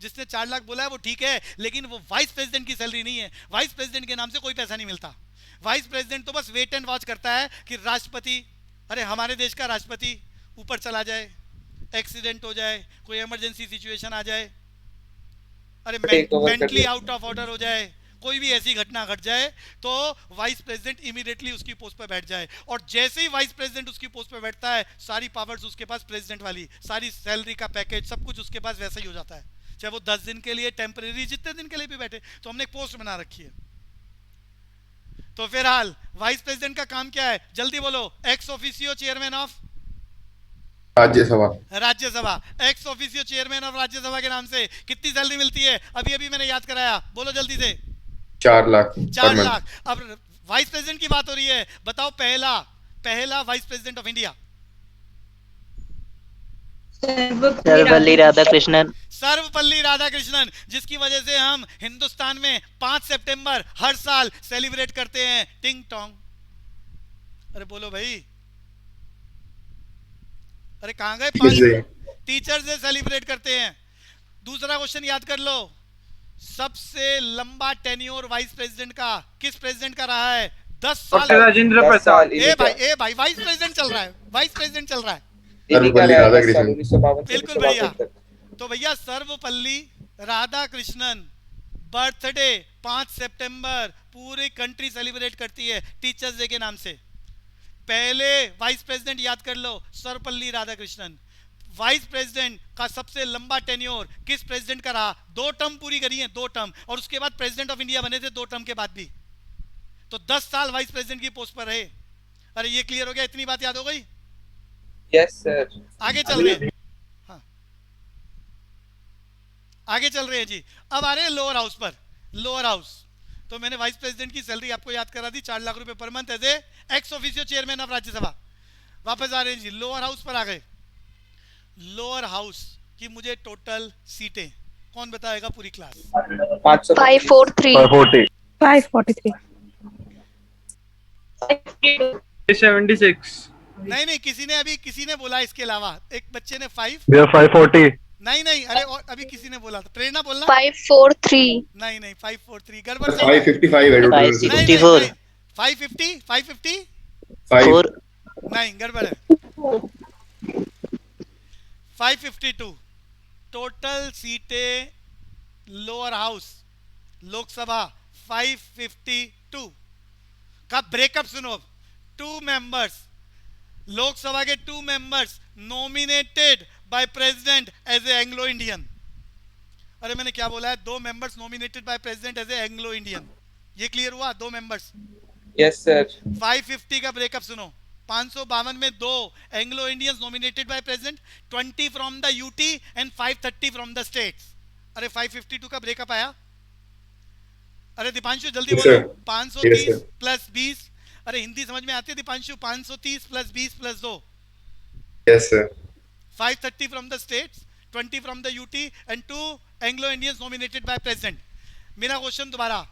जिसने 4 लाख बोला है वो ठीक है, लेकिन वो वाइस प्रेसिडेंट की सैलरी नहीं है। वाइस प्रेसिडेंट के नाम से कोई पैसा नहीं मिलता। वाइस प्रेसिडेंट तो बस वेट एंड वॉच करता है कि राष्ट्रपति, अरे हमारे देश का राष्ट्रपति ऊपर चला जाए, एक्सीडेंट हो जाए, कोई इमरजेंसी सिचुएशन आ जाए, अरे मेंटली आउट ऑफ ऑर्डर हो जाए, कोई भी ऐसी घटना घट जाए, तो वाइस प्रेसिडेंट इमीडिएटली उसकी पोस्ट पर बैठ जाए। और जैसे ही वाइस प्रेसिडेंट उसकी पोस्ट पर बैठता है, सारी पावर्स उसके पास प्रेसिडेंट वाली, सारी सैलरी का पैकेज सब कुछ उसके पास वैसा ही हो जाता है, चाहे वो 10 दिन के लिए टेम्परेरी जितने दिन के लिए भी बैठे। तो हमने एक पोस्ट बना रखी है। तो फिलहाल वाइस प्रेसिडेंट का काम क्या है, जल्दी बोलो। X officio chairman of Rajya Sabha. Rajya Sabha, x officio chairman of Rajya Sabha के नाम से कितनी सैलरी मिलती है? अभी अभी मैंने याद कराया, बोलो जल्दी से। 4 लाख। 4 लाख। अब वाइस प्रेसिडेंट की बात हो रही है, बताओ पहला vice president of India. Sarvepalli Radhakrishnan. Sarvepalli Radhakrishnan, जिसकी वजह से हम हिंदुस्तान में 5 सितंबर हर साल सेलिब्रेट करते हैं। टिंग टोंग। अरे बोलो भाई, अरे कहां गए? टीचर से सेलिब्रेट करते हैं। दूसरा क्वेश्चन याद कर लो, सबसे लंबा टेन्योर वाइस प्रेसिडेंट का किस प्रेसिडेंट का रहा है? 10 साल। डॉक्टर राजेंद्र प्रसाद। ए भाई वाइस प्रेसिडेंट चल रहा है, वाइस प्रेसिडेंट चल रहा है। सर्वपल्ली राधाकृष्णन। बिल्कुल भैया। तो भैया सर्वपल्ली राधाकृष्णन बर्थडे 5 सितंबर पूरी कंट्री सेलिब्रेट करती है टीचर्स डे के नाम से। पहले वाइस प्रेसिडेंट याद कर लो, सर्वपल्ली राधाकृष्णन। वाइस प्रेसिडेंट का सबसे लंबा टेन्योर किस प्रेसिडेंट का रहा? 2 टर्म पूरी करी है, 2 टर्म, और उसके बाद प्रेसिडेंट ऑफ इंडिया बने थे 2 टर्म के बाद भी। तो 10 साल वाइस प्रेसिडेंट की पोस्ट पर रहे। अरे ये क्लियर हो गया, इतनी बात याद हो गई? Yes sir. आगे चल रहे हैं। हाँ, आगे चल रहे हैं जी। अब आ रहे हैं लोअर हाउस पर। लोअर हाउस, तो मैंने वाइस प्रेसिडेंट की सैलरी आपको याद करा दी, 4 लाख रुपए पर month as ex officio chairman of Rajya Sabha. वापस आ रहे हैं जी, लोअर हाउस पर आ गए। लोअर हाउस की मुझे टोटल सीटें कौन बताएगा पूरी क्लास? 543 540 76। नहीं किसी ने बोला इसके अलावा, एक बच्चे ने 5। भैया 540 नहीं अरे और अभी किसी ने बोला था, प्रेरणा बोलना। 543 नहीं 543 गड़बड़। 555 है टोटल। 564 550 4 नहीं गड़बड़ है। 552 टोटल सीटें लोअर हाउस लोकसभा 552 का ब्रेकअप सुनो। 2 मेंबर्स लोकसभा के 2 members nominated by president as a Anglo Indian. अरे मैंने क्या बोला है? 2 members nominated by president as a Anglo Indian. ये क्लियर हुआ? 2 मेंबर्स। Yes sir. 550 का ब्रेकअप सुनो। 552 में 2 Anglo Indians nominated by president, 20 from the UT and 530 from the states. अरे 552 का ब्रेकअप आया। अरे दीपांशु जल्दी बोलो। 530 प्लस 20। अरे हिंदी समझ में आती है Deepanshu? 530 plus 20 plus 2। Yes sir. 530 from the states, 20 from the UT and 2 Anglo Indians nominated by president. मेरा क्वेश्चन दोबारा,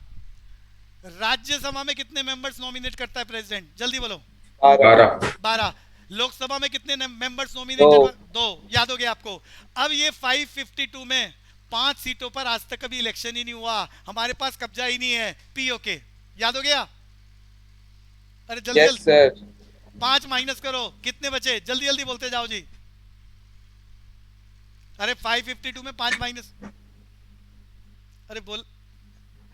राज्यसभा में कितने मेंबर्स नॉमिनेट करता है प्रेसिडेंट? जल्दी बोलो। 12। लोकसभा में कितने मेंबर्स नॉमिनेटेड? 2। याद हो गया आपको? अब ये 552 में 5 सीटों पर आज तक कभी इलेक्शन ही नहीं हुआ, हमारे पास कब्जा ही नहीं है पीओके। याद हो गया? अरे जल्दी यस सर। 5 माइनस करो, कितने बचे? जल्दी जल्दी बोलते जाओ जी। अरे 552 में 5 माइनस, अरे बोल।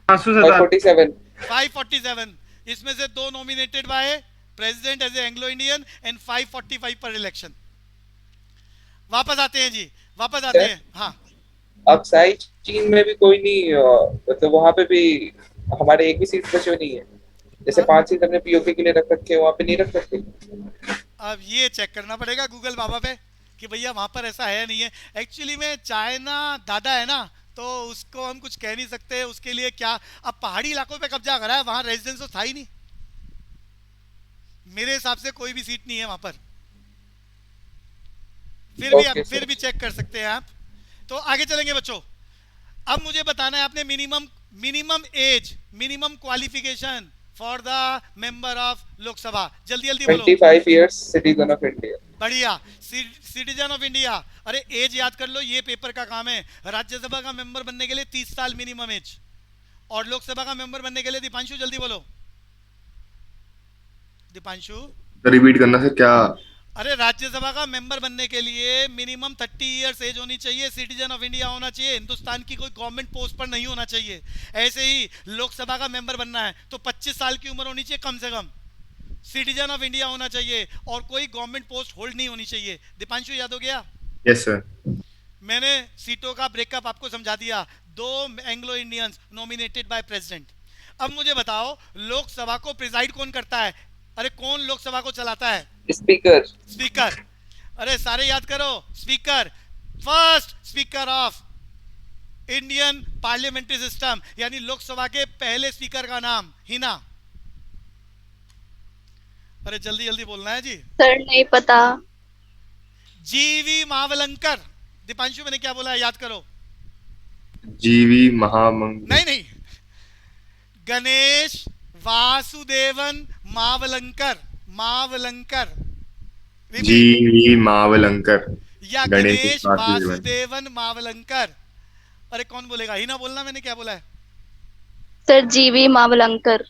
547। इसमें से 2 nominated by president as a Anglo Indian and 545 पर इलेक्शन। वापस आते हैं जी, वापस आते हैं। हाँ, अब साई चीन में भी कोई नहीं, मतलब वहां पे भी हमारे एक भी सीट बचे नहीं है। जैसे 5 सीट हमने पीओके के लिए रख रखे, वहां पे नहीं रख सकते। अब ये चेक करना पड़ेगा गूगल बाबा पे कि भैया वहां पर ऐसा है नहीं है। एक्चुअली में चाइना दादा है ना, तो उसको हम कुछ कह नहीं सकते। उसके लिए क्या, अब पहाड़ी इलाकों पे कब्जा करा है, वहां रेजिडेंस तो था ही नहीं। मेरे हिसाब से कोई भी सीट नहीं है वहां पर। फिर भी चेक कर सकते हैं आप। तो आगे चलेंगे बच्चों। अब मुझे बताना है, आपने minimum age, minimum qualification for the member of Lok Sabha? जल्दी जल्दी बोलो। 25 years citizen of India. बढ़िया, सिटीजन ऑफ इंडिया। अरे एज याद कर लो, ये पेपर का काम है। राज्यसभा का मेंबर बनने के लिए 30 साल मिनिमम एज, और लोकसभा का मेंबर बनने के लिए, दीपांशु जल्दी बोलो। दीपांशु रिपीट करना सर क्या? अरे राज्यसभा का मेंबर बनने के लिए मिनिमम 30 इयर्स एज होनी चाहिए, सिटीजन ऑफ इंडिया होना चाहिए, हिंदुस्तान की कोई गवर्नमेंट पोस्ट पर नहीं होना चाहिए। ऐसे ही लोकसभा का मेंबर बनना है तो 25 साल की उम्र होनी चाहिए कम से कम, सिटीजन ऑफ इंडिया होना चाहिए, और कोई गवर्नमेंट पोस्ट होल्ड नहीं होनी चाहिए। दीपांशु याद हो गया? Yes sir. मैंने सीटों का ब्रेकअप आपको समझा दिया। 2 Anglo Indians nominated by president. अब मुझे बताओ, लोकसभा को प्रिजाइड कौन करता है? अरे कौन लोकसभा को चलाता है? स्पीकर। स्पीकर। अरे सारे याद करो, speaker, first speaker of Indian parliamentary system, यानी लोकसभा के पहले स्पीकर का नाम हिना। अरे जल्दी जल्दी बोलना है जी। सर नहीं पता। जीवी मावलंकर। दीपांशु मैंने क्या बोला है याद करो। जीवी महामंग नहीं नहीं, गणेश वासुदेवन मावलंकर। मावलंकर। जीवी मावलंकर या गणेश गणेश वासुदेवन। वासुदेवन मावलंकर। अरे कौन बोलेगा? हिना बोलना, मैंने क्या बोला है? सर जीवी मावलंकर।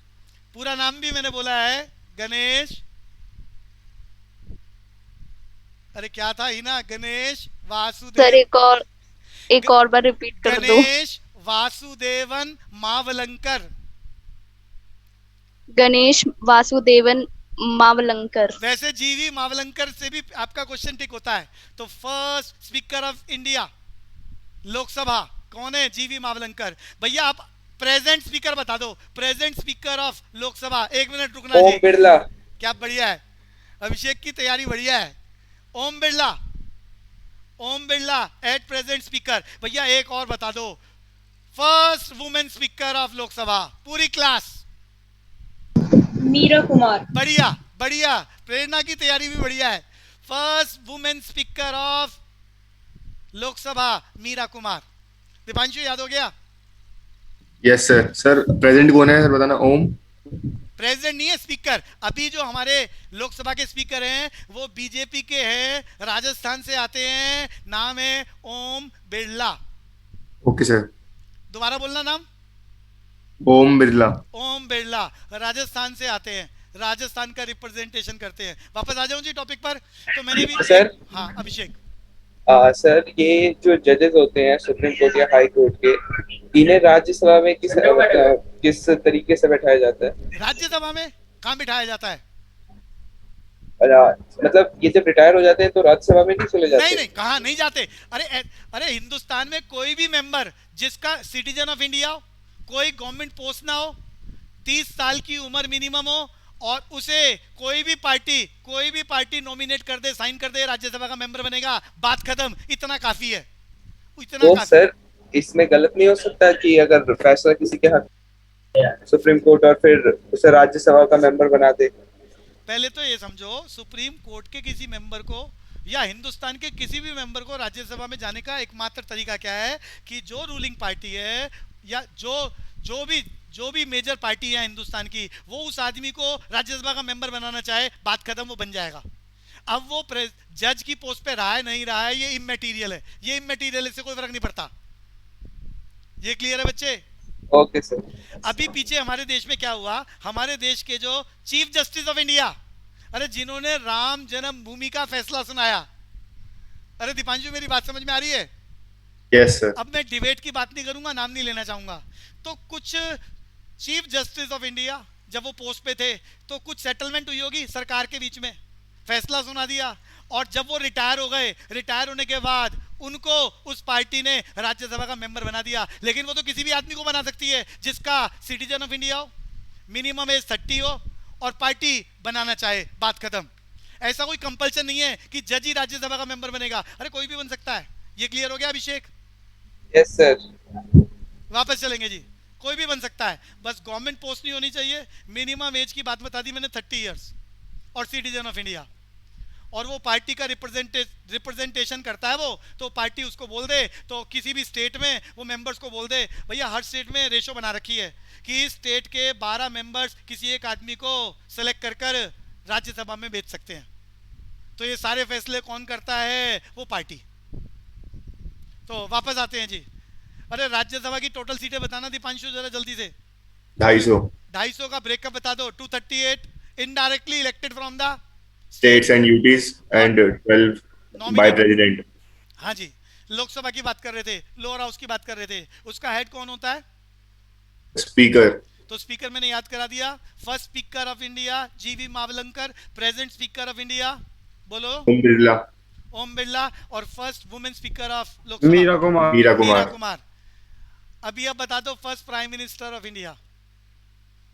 पूरा नाम भी मैंने बोला है, गणेश। अरे क्या था हिना? गणेश सर वासुदेव, एक और बार रिपीट कर दो। गणेश वासुदेवन मावलंकर। गणेश वासुदेवन मावलंकर। वैसे जीवी मावलंकर से भी आपका क्वेश्चन टिक होता है। तो first speaker of India Lok Sabha कौन है? जीवी मावलंकर। भैया आप प्रेजेंट स्पीकर बता दो, present speaker of Lok Sabha. 1 minute रुकना ओम जी। बिरला। क्या बढ़िया है, अभिषेक की तैयारी बढ़िया है। Om Birla, Om Birla at present speaker. भैया एक और बता दो, first women speaker of Lok Sabha, पूरी क्लास। मीरा कुमार। बढ़िया बढ़िया, प्रेरणा की तैयारी भी बढ़िया है। First women speaker of Lok Sabha Meera Kumar. Deepanshu याद हो गया? Yes sir. सर प्रेजेंट कौन है सर बताना? ओम। प्रेसिडेंट नहीं है, स्पीकर। अभी जो हमारे लोकसभा के स्पीकर हैं वो बीजेपी के हैं, राजस्थान से आते हैं, नाम है ओम बिरला। Okay sir. दोबारा बोलना नाम। ओम बिरला। ओम बिरला राजस्थान से आते हैं, राजस्थान का रिप्रेजेंटेशन करते हैं। वापस आ जाऊं जी टॉपिक पर। तो मैंने भी सर। हाँ अभिषेक। सर ये जो जजेस होते हैं सुप्रीम कोर्ट या हाई कोर्ट के, इन्हें राज्यसभा में किस तरीके से बैठाया जाता है? राज्यसभा में कहाँ बिठाया जाता है? मतलब ये जब रिटायर हो जाते हैं तो राज्यसभा में नहीं चले जाते? नहीं नहीं, कहाँ नहीं जाते। अरे हिंदुस्तान में कोई भी मेंबर जिसका सिटीजन ऑफ इंडिया हो, कोई गवर्नमेंट पोस्ट ना हो, 30 साल की उम्र मिनिमम हो, और उसे कोई भी पार्टी नॉमिनेट कर दे, साइन कर दे, राज्यसभा का मेंबर बनेगा, बात खत्म। इतना काफी है, इतना तो काफी। सर इसमें गलत नहीं हो सकता कि अगर फैसला किसी के हक सुप्रीम कोर्ट और फिर उसे राज्यसभा का मेंबर बना दे? पहले तो ये समझो, सुप्रीम कोर्ट के किसी मेंबर को या हिंदुस्तान के किसी भी मेंबर को राज्यसभा में जाने का एकमात्र तरीका क्या है कि जो रूलिंग पार्टी है या जो भी मेजर पार्टी है हिंदुस्तान की, वो उस आदमी को राज्यसभा का मेंबर बनाना चाहे, बात खत्म, वो बन जाएगा। अब वो जज की पोस्ट पे रहा है नहीं रहा है, ये इमैटीरियल है, ये इमैटीरियल, इससे कोई फर्क नहीं पड़ता। ये क्लियर है बच्चे? Okay sir. अभी पीछे हमारे देश में क्या हुआ, हमारे देश के जो चीफ जस्टिस ऑफ इंडिया, अरे जिन्होंने राम जन्मभूमि का फैसला सुनाया, अरे दीपांशु मेरी बात समझ में आ रही है? Yes sir. अब मैं डिबेट की बात नहीं करूंगा, नाम नहीं लेना चाहूंगा। तो कुछ चीफ जस्टिस ऑफ इंडिया जब वो पोस्ट पे थे तो कुछ सेटलमेंट हुई होगी सरकार के बीच में, फैसला सुना दिया, और जब वो रिटायर हो गए, रिटायर होने के बाद उनको उस पार्टी ने राज्यसभा का मेंबर बना दिया। लेकिन वो तो किसी भी आदमी को बना सकती है जिसका सिटीजन ऑफ इंडिया हो, मिनिमम एज 30 हो, और पार्टी बनाना चाहे, बात खत्म। ऐसा कोई कंपल्सन नहीं है कि जज ही राज्यसभा का मेंबर बनेगा, अरे कोई भी बन सकता है। ये क्लियर हो गया अभिषेक? Yes sir. वापस चलेंगे जी, कोई भी बन सकता है, बस गवर्नमेंट पोस्ट नहीं होनी चाहिए। मिनिमम एज की बात बता दी मैंने 30 इयर्स, और सिटीजन ऑफ इंडिया। और वो पार्टी का रिप्रेजेंटेशन करता है वो, तो पार्टी उसको बोल दे, तो किसी भी स्टेट में वो मेंबर्स को बोल दे, भैया हर स्टेट में रेशो बना रखी है कि इस स्टेट के 12 मेंबर्स किसी एक आदमी को सेलेक्ट कर कर राज्यसभा में भेज सकते हैं। तो ये सारे फैसले कौन करता है? वो पार्टी। तो वापस आते हैं जी। अरे राज्यसभा की टोटल सीटें बताना दीपांशु जरा जल्दी से। 250 250 का ब्रेकअप बता दो। 238 indirectly elected from the states and UTs and 12 by president. हाँ जी, लोकसभा की बात कर रहे थे, लोअर हाउस की बात कर रहे थे, उसका हेड कौन होता है? Speaker. तो स्पीकर मैंने याद करा दिया। First speaker of India G V Mavalankar, present speaker of India बोलो Om Birla. ओम बिरला, और first women speaker of Lok Sabha Meera Kumar. Meera Meera Kumar. Kumar. अभी अब बता दो first prime minister of India.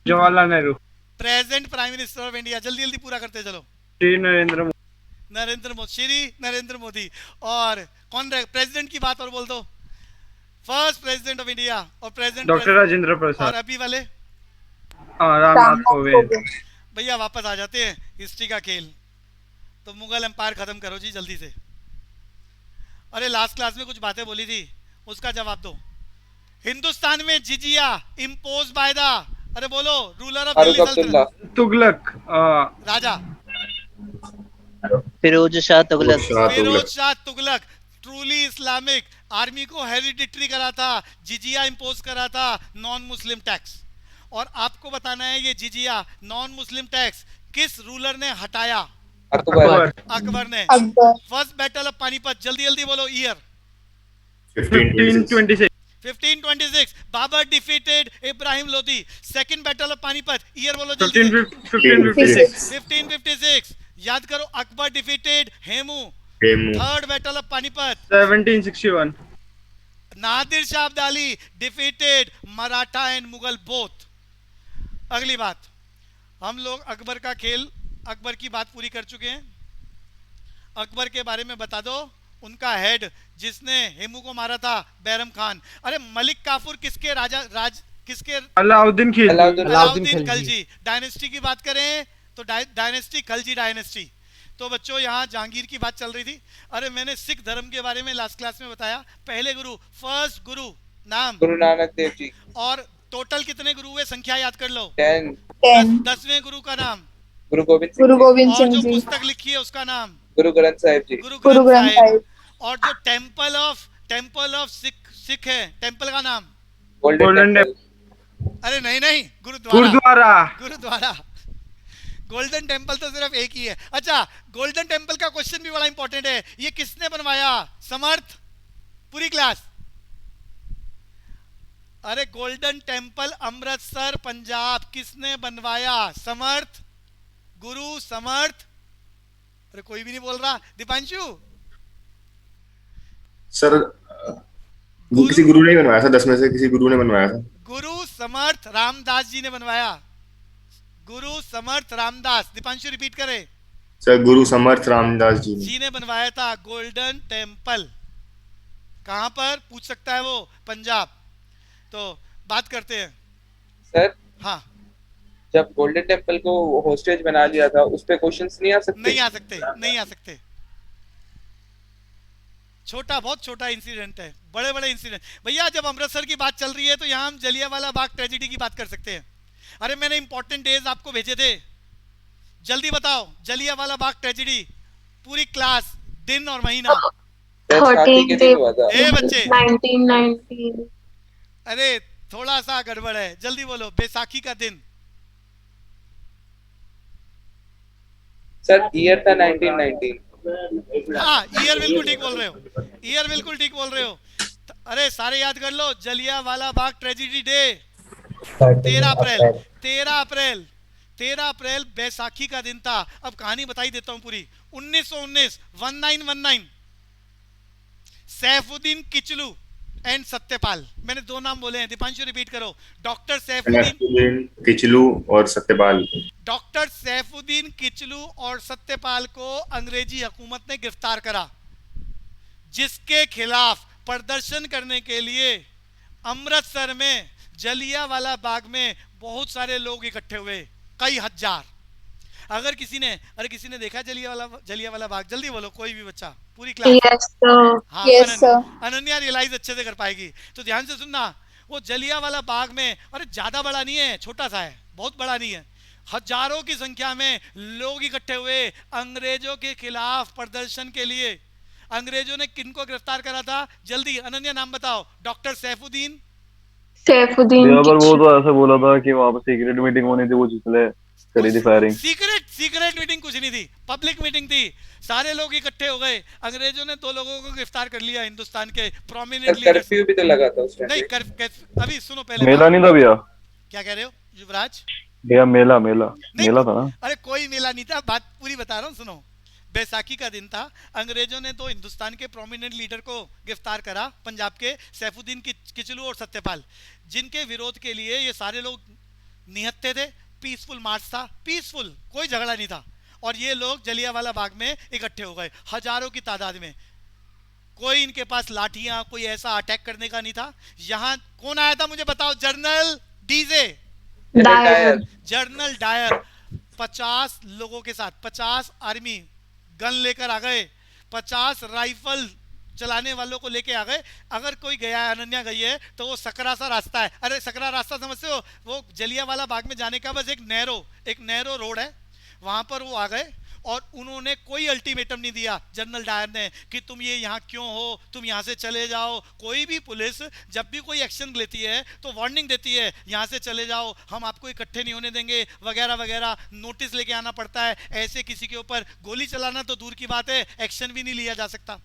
Jawaharlal Nehru. Present prime minister of India, जल्दी जल्दी पूरा करते चलो। श्री नरेंद्र मोदी। नरेंद्र मोदी, श्री नरेंद्र मोदी। और कौन रहे प्रेसिडेंट की बात और बोल दो। फर्स्ट प्रेसिडेंट ऑफ इंडिया और प्रेसिडेंट डॉक्टर राजेंद्र और प्रसाद। अभी वाले रामनाथ कोविंद। भैया वापस आ जाते हैं हिस्ट्री का खेल। तो मुगल एम्पायर खत्म करो जी जल्दी से। अरे लास्ट क्लास में कुछ बातें बोली थी, उसका जवाब दो। हिंदुस्तान में जिजिया इम्पोज बाय द, अरे बोलो, रूलर ऑफ दिल्ली फारूक अब्दुल्ला। सल्तनत, तुगलक। राजा Firoz Shah Tughlaq. Firoz Shah Tughlaq. Truly Islamic, army को हेरिडिटरी करा था, जिजिया इम्पोज करा था, नॉन मुस्लिम टैक्स। और आपको बताना है ये जिजिया नॉन मुस्लिम टैक्स किस रूलर ने हटाया? अकबर। अकबर ने। Akbar. First battle of Panipat, जल्दी जल्दी बोलो year. 1526. 1526 Babur defeated Ibrahim Lodi. Second battle of Panipat, year बोलो जल्दी। 1556। 1556 याद करो। Akbar defeated Hemu. Hemu. Third battle of Panipat. 1761। Nadir Shah Abdali defeated Maratha and Mughal both. अगली बात, हम लोग अकबर का खेल, अकबर की बात पूरी कर चुके हैं। अकबर के बारे में बता दो। उनका हेड जिसने हेमू को मारा था, बैरम खान। अरे मलिक काफूर किसके किसके? अलाउद्दीन खिलजी। अलाउद्दीन खिलजी। डायनेस्टी की बात करें तो डायनेस्टी खिलजी डायनेस्टी। तो बच्चों यहाँ जहांगीर की बात चल रही थी। अरे मैंने सिख धर्म के बारे में लास्ट क्लास में बताया। पहले गुरु, फर्स्ट गुरु नाम गुरु नानक देव जी। और टोटल कितने गुरु हुए संख्या याद कर लो। 10। 10वें गुरु का नाम, गुरु गोविंद गुरु सिंह। गोविंद और सिंह जो जी। पुस्तक लिखी है उसका नाम गुरु ग्रंथ साहिब जी। गुरु गुरु ग्रंथ ग्रंथ साहिब। साहिब। और जो टेम्पल ऑफ सिख है, टेम्पल का नाम? Golden temple. अरे नहीं नहीं, गुरुद्वारा। गुरुद्वारा। गुरुद्वारा। गोल्डन टेम्पल तो सिर्फ एक ही है। अच्छा, गोल्डन टेम्पल का क्वेश्चन भी बड़ा इंपॉर्टेंट है। ये किसने बनवाया? समर्थ। पूरी क्लास। अरे गोल्डन टेम्पल अमृतसर पंजाब किसने बनवाया? समर्थ। गुरु समर्थ। अरे कोई भी नहीं बोल रहा। दीपांशु। सर किसी गुरु ने बनवाया था, 10 में से किसी गुरु ने बनवाया था। गुरु समर्थ रामदास जी ने बनवाया। गुरु समर्थ रामदास। दीपांशु रिपीट करे। सर गुरु समर्थ रामदास जी ने बनवाया था गोल्डन टेम्पल। कहां पर पूछ सकता है वो? पंजाब। तो बात करते हैं सर हाँ। जब गोल्डन टेम्पल को होस्टेज बना लिया था, उस पे क्वेश्चंस नहीं आ सकते? नहीं आ सकते, नहीं आ सकते। छोटा, बहुत छोटा इंसिडेंट है। बड़े बड़े इंसिडेंट भैया, जब अमृतसर की बात चल रही है तो यहाँ हम जलियांवाला बाग ट्रेजेडी की बात कर सकते हैं। अरे मैंने इंपॉर्टेंट डेज आपको भेजे थे, जल्दी बताओ। जलियांवाला बाग ट्रेजेडी पूरी क्लास, दिन और महीना। 13 हुआ था। ए बच्चे, 1919। अरे थोड़ा सा गड़बड़ है, जल्दी बोलो। बैसाखी का दिन। सर ईयर था 1919। हाँ, ईयर बिल्कुल ठीक बोल रहे हो। ईयर बिल्कुल ठीक बोल रहे हो। अरे सारे याद कर लो। जलियांवाला बाग ट्रेजेडी डे 13 अप्रैल। 13 अप्रैल 13 अप्रैल बैसाखी का दिन था। अब कहानी बताई देता हूं पूरी। 1919 सैफुद्दीन किचलू एंड सत्यपाल। मैंने दो नाम बोले हैं, दीपांशु रिपीट करो। डॉक्टर सैफुद्दीन किचलू और सत्यपाल। डॉक्टर सैफुद्दीन किचलू और सत्यपाल को अंग्रेजी हुकूमत ने गिरफ्तार करा, जिसके खिलाफ प्रदर्शन करने के लिए अमृतसर में जलियांवाला बाग में बहुत सारे लोग इकट्ठे हुए, कई हजार। किसी ने देखा जलियांवाला बाग? जल्दी बोलो, कोई भी बच्चा, पूरी क्लास। Yes, sir. हाँ, Yes, sir. अनन्या रियलाइज अच्छे से कर पाएगी। तो ध्यान से सुनना, वो जलियांवाला बाग में, अरे ज्यादा बड़ा नहीं है, छोटा सा है, बहुत बड़ा नहीं है, हजारों की संख्या में लोग इकट्ठे हुए अंग्रेजों के खिलाफ प्रदर्शन के लिए। अंग्रेजों ने किनको गिरफ्तार करा था? जल्दी अनन्या नाम बताओ। डॉक्टर सैफुद्दीन। Saifuddin पर वो Kichlu. तो ऐसे बोला था कि वहाँ पे सीक्रेट मीटिंग होनी थी, वो जिसने करी थी फायरिंग। सीक्रेट मीटिंग कुछ नहीं थी, पब्लिक मीटिंग थी, सारे लोग इकट्ठे हो गए। अंग्रेजों ने 2 लोगों को गिरफ्तार कर लिया, हिंदुस्तान के प्रोमिनेंट लीडर्स। कर्फ्यू भी तो लगा था उस टाइम नहीं पे। अभी सुनो पहले मेला नहीं था भैया? क्या कह रहे हो युवराज? भैया मेला नहीं, मेला था ना? अरे कोई मेला नहीं था, बात पूरी बता रहा हूँ, सुनो। बैसाखी का दिन था, अंग्रेजों ने 2 हिंदुस्तान के प्रोमिनेंट लीडर को गिरफ्तार करा, पंजाब के सैफुद्दीन किचलू और सत्यपाल, जिनके विरोध के लिए ये सारे लोग निहत्थे थे। पीसफुल मार्च था, पीसफुल, कोई झगड़ा नहीं था, और ये लोग जलियांवाला बाग में इकट्ठे हो गए हजारों की तादाद में। कोई इनके पास लाठियां, कोई ऐसा अटैक करने का नहीं था। यहाँ कौन आया था मुझे बताओ? जनरल डीजे, Dyer. जनरल डायर 50 लोगों के साथ, 50 आर्मी गन लेकर आ गए, 50 राइफल चलाने वालों को लेके आ गए। अगर कोई गया है, अनन्या गई है, तो वो सकरा सा रास्ता है। अरे सकरा रास्ता समझते हो? वो जलियांवाला बाग में जाने का बस एक नैरो रोड है, वहां पर वो आ गए, और उन्होंने कोई अल्टीमेटम नहीं दिया जनरल डायर ने कि तुम ये यहाँ क्यों हो, तुम यहाँ से चले जाओ। कोई भी पुलिस जब भी कोई एक्शन लेती है तो वार्निंग देती है, यहाँ से चले जाओ, हम आपको इकट्ठे नहीं होने देंगे, वगैरह वगैरह, नोटिस लेके आना पड़ता है। ऐसे किसी के ऊपर गोली चलाना तो दूर की बात है, एक्शन भी नहीं लिया जा सकता।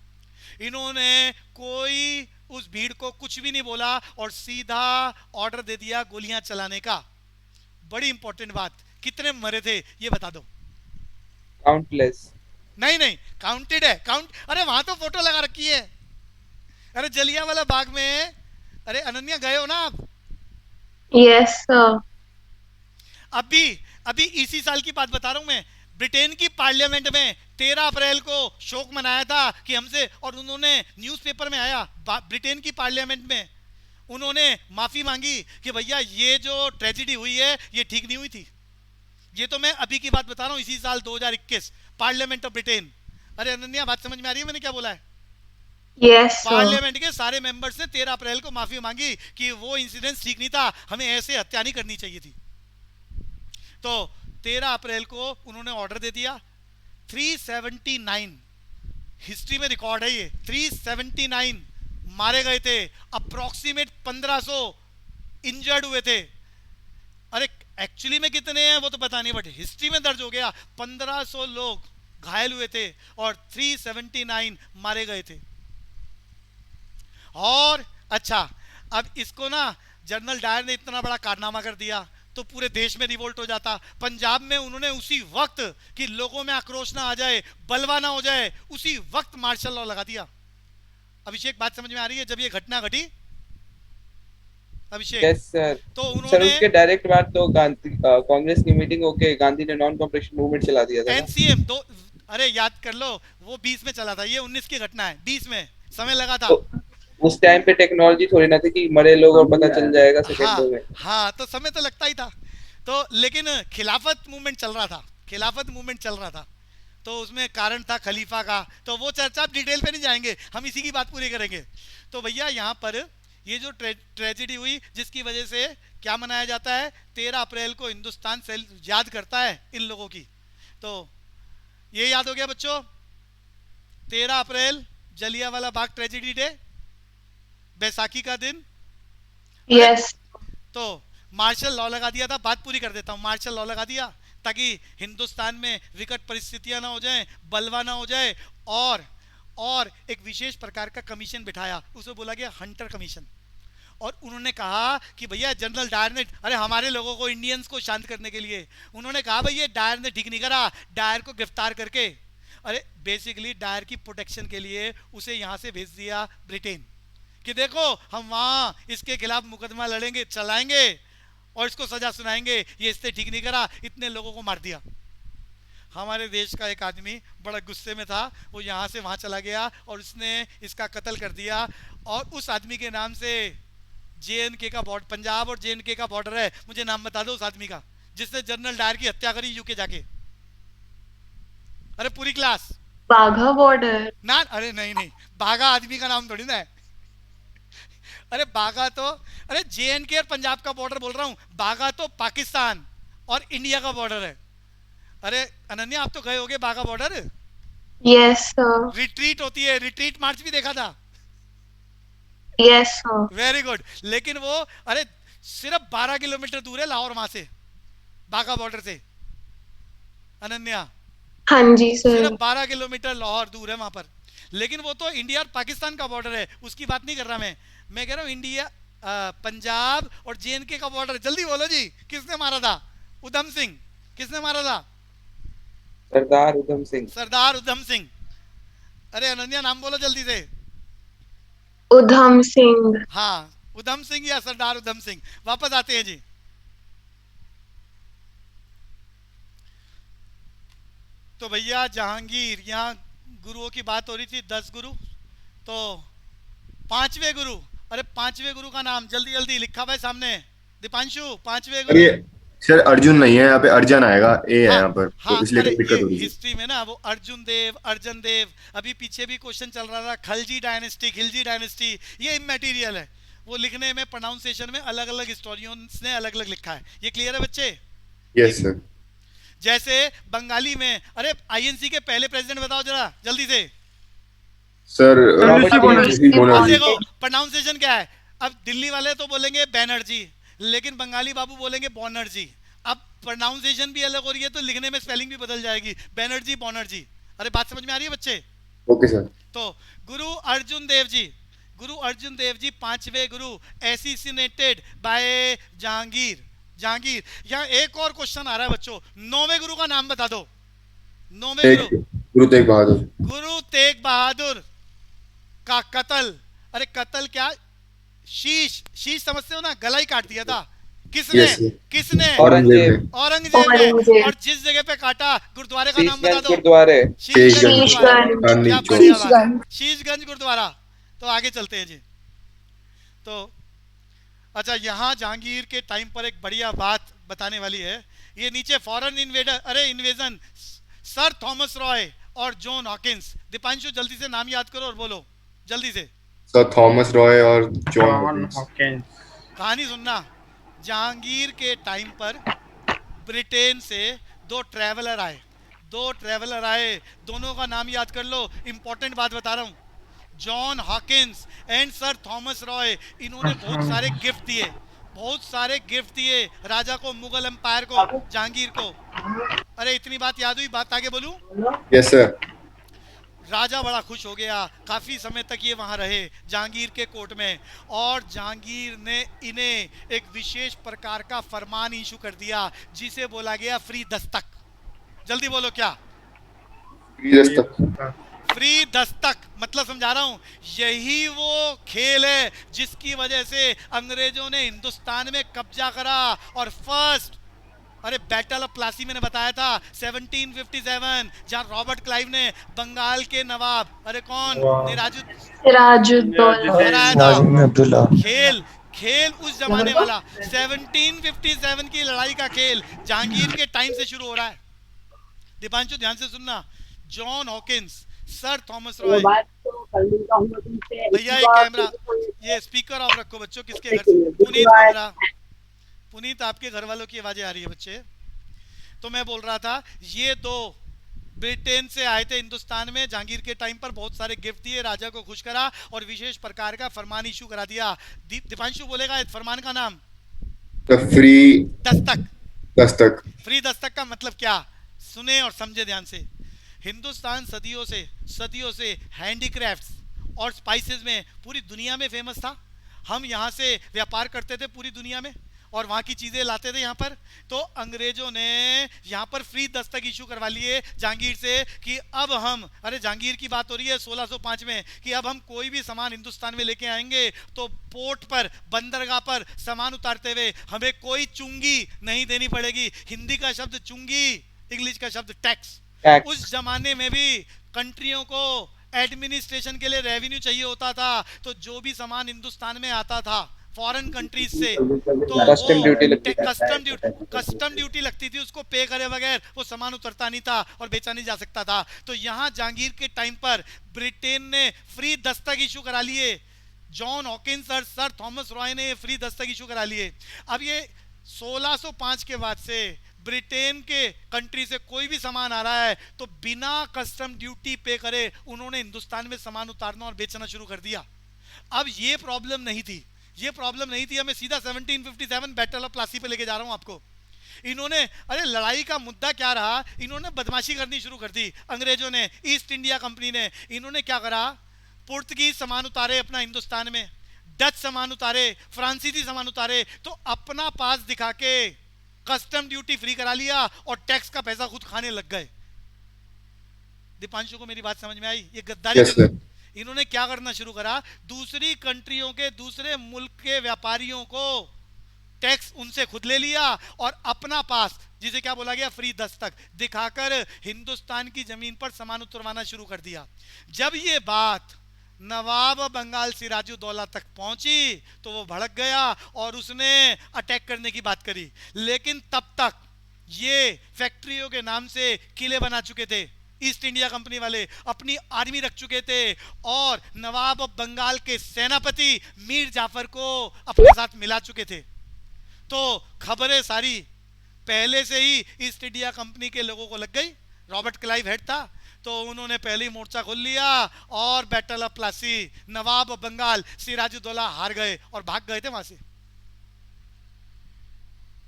इन्होंने कोई उस भीड़ को कुछ भी नहीं बोला और सीधा ऑर्डर दे दिया गोलियां चलाने का। बड़ी इंपॉर्टेंट बात, कितने मरे थे ये बता दो? काउंटलेस। नहीं, काउंटेड है, अरे वहां तो फोटो लगा रखी है। अरे जलियांवाला बाग में, अरे अनन्या गए हो ना आप? Yes, sir. अभी इसी साल की बात बता रहा हूं मैं। ब्रिटेन की पार्लियामेंट में 13 अप्रैल को शोक मनाया था कि हमसे, और उन्होंने न्यूज़पेपर में आया, ब्रिटेन की पार्लियामेंट में उन्होंने माफी मांगी कि भैया ये जो ट्रेजेडी हुई है ये ठीक नहीं हुई थी। ये तो मैं अभी की बात बता रहा हूँ, इसी साल 2021, पार्लियामेंट ऑफ ब्रिटेन। अरे अनन्या बात समझ में आ रही है मैंने क्या बोला है? Yes, sir. पार्लियामेंट के सारे मेंबर्स ने 13 अप्रैल को माफी मांगी कि वो इंसिडेंट ठीक नहीं था, हमें ऐसे हत्या नहीं करनी चाहिए थी। तो 13 अप्रैल को उन्होंने ऑर्डर दे दिया। 379 हिस्ट्री में रिकॉर्ड है ये, 379 मारे गए थे, अप्रोक्सीमेट 1500 इंजर्ड हुए थे। अरे एक्चुअली में कितने हैं वो तो पता नहीं, बट हिस्ट्री में दर्ज हो गया 1500 लोग घायल हुए थे और 379 मारे गए थे। और अच्छा, अब इसको ना जनरल डायर ने इतना बड़ा कारनामा कर दिया तो पूरे देश में रिवोल्ट हो जाता। पंजाब में उन्होंने उसी वक्त कि लोगों में आक्रोश ना आ जाए, बलवा ना हो जाए, उसी वक्त मार्शल लॉ लगा दिया। अभिषेक बात समझ में आ रही है? जब ये घटना घटी अभिषेक, यस सर। तो सर उन्होंने उसके डायरेक्ट बाद तो कांग्रेस की मीटिंग होके गांधी ने नॉन कॉपरेशन मूवमेंट चला दिया था ना? एनसीएम दो, अरे याद कर लो, वो 20 में चला था, ये 19 की घटना है, 20 में समय लगा था। तो उस टाइम पे टेक्नोलॉजी थोड़ी ना थी कि मरे लोग और पता चल जाएगा सेकंडों में। हाँ, तो समय तो लगता ही था। तो लेकिन खिलाफत मूवमेंट चल रहा था, तो उसमें कारण था खलीफा का, तो वो चर्चा आप डिटेल पे नहीं जाएंगे, हम इसी की बात पूरी करेंगे। तो भैया यहाँ पर ये जो ट्रेजेडी हुई, जिसकी वजह से क्या मनाया जाता है, 13 अप्रैल को हिंदुस्तान याद करता है इन लोगों की। तो ये याद हो गया बच्चों, 13 अप्रैल जलियांवाला बाग ट्रेजेडी डे, बैसाखी का दिन। Yes. तो मार्शल लॉ लगा दिया था, बात पूरी कर देता हूँ। मार्शल लॉ लगा दिया ताकि हिंदुस्तान में विकट परिस्थितियां ना हो जाएं, बलवा ना हो जाए, और एक विशेष प्रकार का कमीशन बिठाया, उसे बोला गया हंटर कमीशन। और उन्होंने कहा कि भैया जनरल डायर ने, अरे हमारे लोगों को, इंडियंस को शांत करने के लिए उन्होंने कहा भैया डायर ने ठीक नहीं करा, डायर को गिरफ्तार करके, अरे बेसिकली डायर की प्रोटेक्शन के लिए उसे यहाँ से भेज दिया ब्रिटेन कि देखो हम वहाँ इसके खिलाफ मुकदमा लड़ेंगे, चलाएंगे और इसको सजा सुनाएंगे, ये इससे ठीक नहीं करा, इतने लोगों को मार दिया। हमारे देश का एक आदमी बड़ा गुस्से में था, वो यहाँ से वहाँ चला गया और उसने इसका कत्ल कर दिया। और उस आदमी के नाम से JNK का बॉर्डर, पंजाब और JNK का बॉर्डर है, मुझे नाम बता दो उस आदमी का जिसने जनरल डायर की हत्या करी यूके जाके। अरे पूरी क्लास Bagha border. ना, अरे नहीं नहीं, बाघा आदमी का नाम थोड़ी ना है। अरे बाघा तो, अरे JNK और पंजाब का बॉर्डर बोल रहा हूँ, बाघा तो पाकिस्तान और इंडिया का बॉर्डर है। अरे अनन्या, आप तो गए होगे बाघा बॉर्डर, Yes, sir. रिट्रीट होती है, रिट्रीट मार्च भी देखा था। Yes, sir. Very good. लेकिन वो, अरे सिर्फ 12 किलोमीटर दूर है लाहौर वहां से, बाघा बॉर्डर से। अनन्या, हाँ जी sir. सिर्फ 12 किलोमीटर लाहौर दूर है वहां पर। लेकिन वो तो इंडिया और पाकिस्तान का बॉर्डर है, उसकी बात नहीं कर रहा मैं कह रहा हूँ इंडिया, पंजाब और JNK का बॉर्डर। जल्दी बोलो जी, किसने मारा था? उधम सिंह। किसने मारा था? सरदार उधम सिंह। सरदार उधम सिंह। अरे अनन्या, नाम बोलो जल्दी से। Udham Singh. हाँ, उधम सिंह या सरदार उधम सिंह। वापस आते हैं जी। तो भैया जहांगीर, यहाँ गुरुओं की बात हो रही थी, 10 गुरु, तो 5वें गुरु, अरे 5वें गुरु का नाम जल्दी जल्दी लिखा हुआ है सामने, दीपांशु। 5वें गुरु। अरे सर, अर्जुन नहीं है यहाँ पे, अर्जन आएगा, ए है हाँ, यहाँ पर, हाँ, तो इसलिए अरे कोई दिक्कत हो ये रही है। हिस्ट्री में ना वो अर्जुन देव, अर्जन देव, अभी पीछे भी क्वेश्चन चल रहा था, खलजी डायनेस्टी, खिलजी डायनेस्टी, ये इमैटीरियल है। वो लिखने में, प्रोनाउंसिएशन में अलग अलग हिस्टोरियंस ने अलग अलग लिखा है। ये क्लियर है बच्चे? Yes sir. जैसे बंगाली में, अरे INC के पहले प्रेसिडेंट बताओ जरा जल्दी से। सर ऋषि अब बनर्जी। देखो प्रोनाउंसिएशन क्या है। अब दिल्ली वाले तो बोलेंगे बैनर्जी, लेकिन बंगाली बाबू बोलेंगे बनर्जी। अब प्रोनाउंसिएशन भी अलग हो रही है, तो लिखने में स्पेलिंग भी बदल जाएगी, बैनर्जी बनर्जी। अरे बात समझ में आ रही है बच्चे? Okay sir. तो गुरु अर्जुन देव जी, गुरु अर्जुन देव जी 5वें गुरु, एसिसिनेटेड बाय जहांगीर। जहांगीर। यहाँ एक और क्वेश्चन आ रहा है बच्चों, 9वें गुरु का नाम बता दो। 9वें गुरु, गुरु तेग बहादुर। गुरु तेग बहादुर का कत्ल, अरे कत्ल क्या, शीश, शीश समझते हो ना, गला ही काट दिया था। किसने? Yes, sir. किसने? औरंगजेब। औरंगजेब ने। औरंगजेब। और जिस जगह पे काटा, गुरुद्वारे का नाम बता शीशगंज दो। गुरुद्वारे। शीशगंज गुरुद्वारा। चांदनी क्या चौक। बढ़िया बात है। शीशगंज गुरुद्वारा। तो आगे चलते हैं जी। तो अच्छा, यहाँ जहांगीर के टाइम पर एक बढ़िया बात बताने वाली है। ये नीचे फॉरेन इन्वेडर, अरे इन्वेजन, सर थॉमस रॉय और जॉन हॉकिंस। दीपांशु जल्दी से नाम याद करो और बोलो जल्दी से। सर थॉमस रॉय और जॉन हॉकिंस। कहानी सुनना, जहांगीर के टाइम पर ब्रिटेन से दो ट्रैवलर आए, दोनों का नाम याद कर लो, इंपॉर्टेंट बात बता रहा हूँ। John Hawkins and sir Thomas Roy, इन्होंने बहुत सारे गिफ्ट दिए राजा को, मुगल एम्पायर को, जहांगीर को। अरे इतनी बात याद हुई, बात आगे बोलूं? Yes sir. राजा बड़ा खुश हो गया, काफी समय तक ये वहां रहे जहांगीर के कोर्ट में, और जहांगीर ने इन्हें एक विशेष प्रकार का फरमान इशू कर दिया, जिसे बोला गया फ्री दस्तक। जल्दी बोलो क्या? फ्री दस्तक मतलब समझा रहा हूं, यही वो खेल है जिसकी वजह से अंग्रेजों ने हिंदुस्तान में कब्जा करा। और फर्स्ट, अरे बैटल ऑफ प्लासी मैंने बताया था 1757, जहां रॉबर्ट क्लाइव ने बंगाल के नवाब, अरे कौन, सिराजुद्दौला। खेल उस जमाने वाला 1757 की लड़ाई का खेल जहांगीर के टाइम से शुरू हो रहा है। दीपांशु ध्यान से सुनना, John Hawkins, sir Thomas Roy. भैया ये कैमरा, ये स्पीकर ऑफ रखो बच्चों, किसके घर से? पुनीत आपके घर वालों की आवाजें आ रही है बच्चे। तो मैं बोल रहा था, ये दो ब्रिटेन से आए थे हिंदुस्तान में, जहांगीर के टाइम पर बहुत सारे गिफ्ट दिए, राजा को खुश करा और विशेष प्रकार का फरमान इशू करा दिया। दीपांशु बोलेगा इस फरमान का नाम? फ्री दस्तक। फ्री दस्तक का मतलब क्या, सुने और समझे ध्यान से। हिंदुस्तान सदियों से हैंडीक्राफ्ट्स और स्पाइसेस में पूरी दुनिया में फेमस था। हम यहाँ से व्यापार करते थे पूरी दुनिया में, और वहाँ की चीज़ें लाते थे यहाँ पर। तो अंग्रेजों ने यहाँ पर फ्री दस्तक इशू करवा लिए जहांगीर से कि अब हम, अरे जहांगीर की बात हो रही है 1605 में, कि अब हम कोई भी सामान हिंदुस्तान में लेके आएंगे तो पोर्ट पर, बंदरगाह पर सामान उतारते हुए हमें कोई चुंगी नहीं देनी पड़ेगी। हिंदी का शब्द चुंगी, इंग्लिश का शब्द टैक्स। उस जमाने में भी कंट्रियों को एडमिनिस्ट्रेशन के लिए रेवेन्यू चाहिए होता था, तो जो भी सामान हिंदुस्तान में आता था फॉरेन कंट्रीज से, तो कस्टम ड्यूटी लगती थी। कस्टम ड्यूटी लगती थी, उसको पे करे बगैर वो सामान उतरता नहीं था और बेचा नहीं जा सकता था। तो यहाँ जहांगीर के टाइम पर ब्रिटेन ने फ्री दस्तक इशू करा लिए, जॉन हॉकिंस और सर थॉमस रॉय ने फ्री दस्तक इशू करा लिए। अब ये 1605 के बाद से ब्रिटेन के कंट्री से कोई भी सामान आ रहा है तो बिना कस्टम ड्यूटी पे करे उन्होंने हिंदुस्तान में सामान उतारना और बेचना शुरू कर दिया। अब ये प्रॉब्लम नहीं थी, ये प्रॉब्लम नहीं थी। मैं सीधा 1757 बैटल ऑफ प्लासी पे लेके जा रहा हूं आपको। इन्होंने, अरे लड़ाई का मुद्दा क्या रहा, इन्होंने बदमाशी करनी शुरू कर दी अंग्रेजों ने, ईस्ट इंडिया कंपनी ने। इन्होंने क्या करा, पुर्तगीज सामान उतारे अपना हिंदुस्तान में, डच सामान उतारे, फ्रांसीसी सामान उतारे, तो अपना पास दिखा के कस्टम ड्यूटी फ्री करा लिया और टैक्स का पैसा खुद खाने लग गए। दीपांशु को मेरी बात समझ में आई? ये गद्दारी। Yes, sir. इन्होंने क्या करना शुरू करा, दूसरी कंट्रियों के, दूसरे मुल्क के व्यापारियों को टैक्स उनसे खुद ले लिया और अपना पास, जिसे क्या बोला गया, फ्री दस्तक दिखाकर हिंदुस्तान की जमीन पर सामान उतरवाना शुरू कर दिया। जब ये बात नवाब बंगाल सिराजुद्दौला तक पहुंची तो वो भड़क गया और उसने अटैक करने की बात करी। लेकिन तब तक ये फैक्ट्रियों के नाम से किले बना चुके थे, ईस्ट इंडिया कंपनी वाले अपनी आर्मी रख चुके थे और नवाब बंगाल के सेनापति मीर जाफर को अपने साथ मिला चुके थे। तो खबरें सारी पहले से ही ईस्ट इंडिया कंपनी के लोगों को लग गई। रॉबर्ट क्लाइव हेड था, तो उन्होंने पहले ही मोर्चा खोल लिया और बैटल ऑफ प्लासी, नवाब बंगाल सिराजुद्दौला हार गए और भाग गए थे वहां से।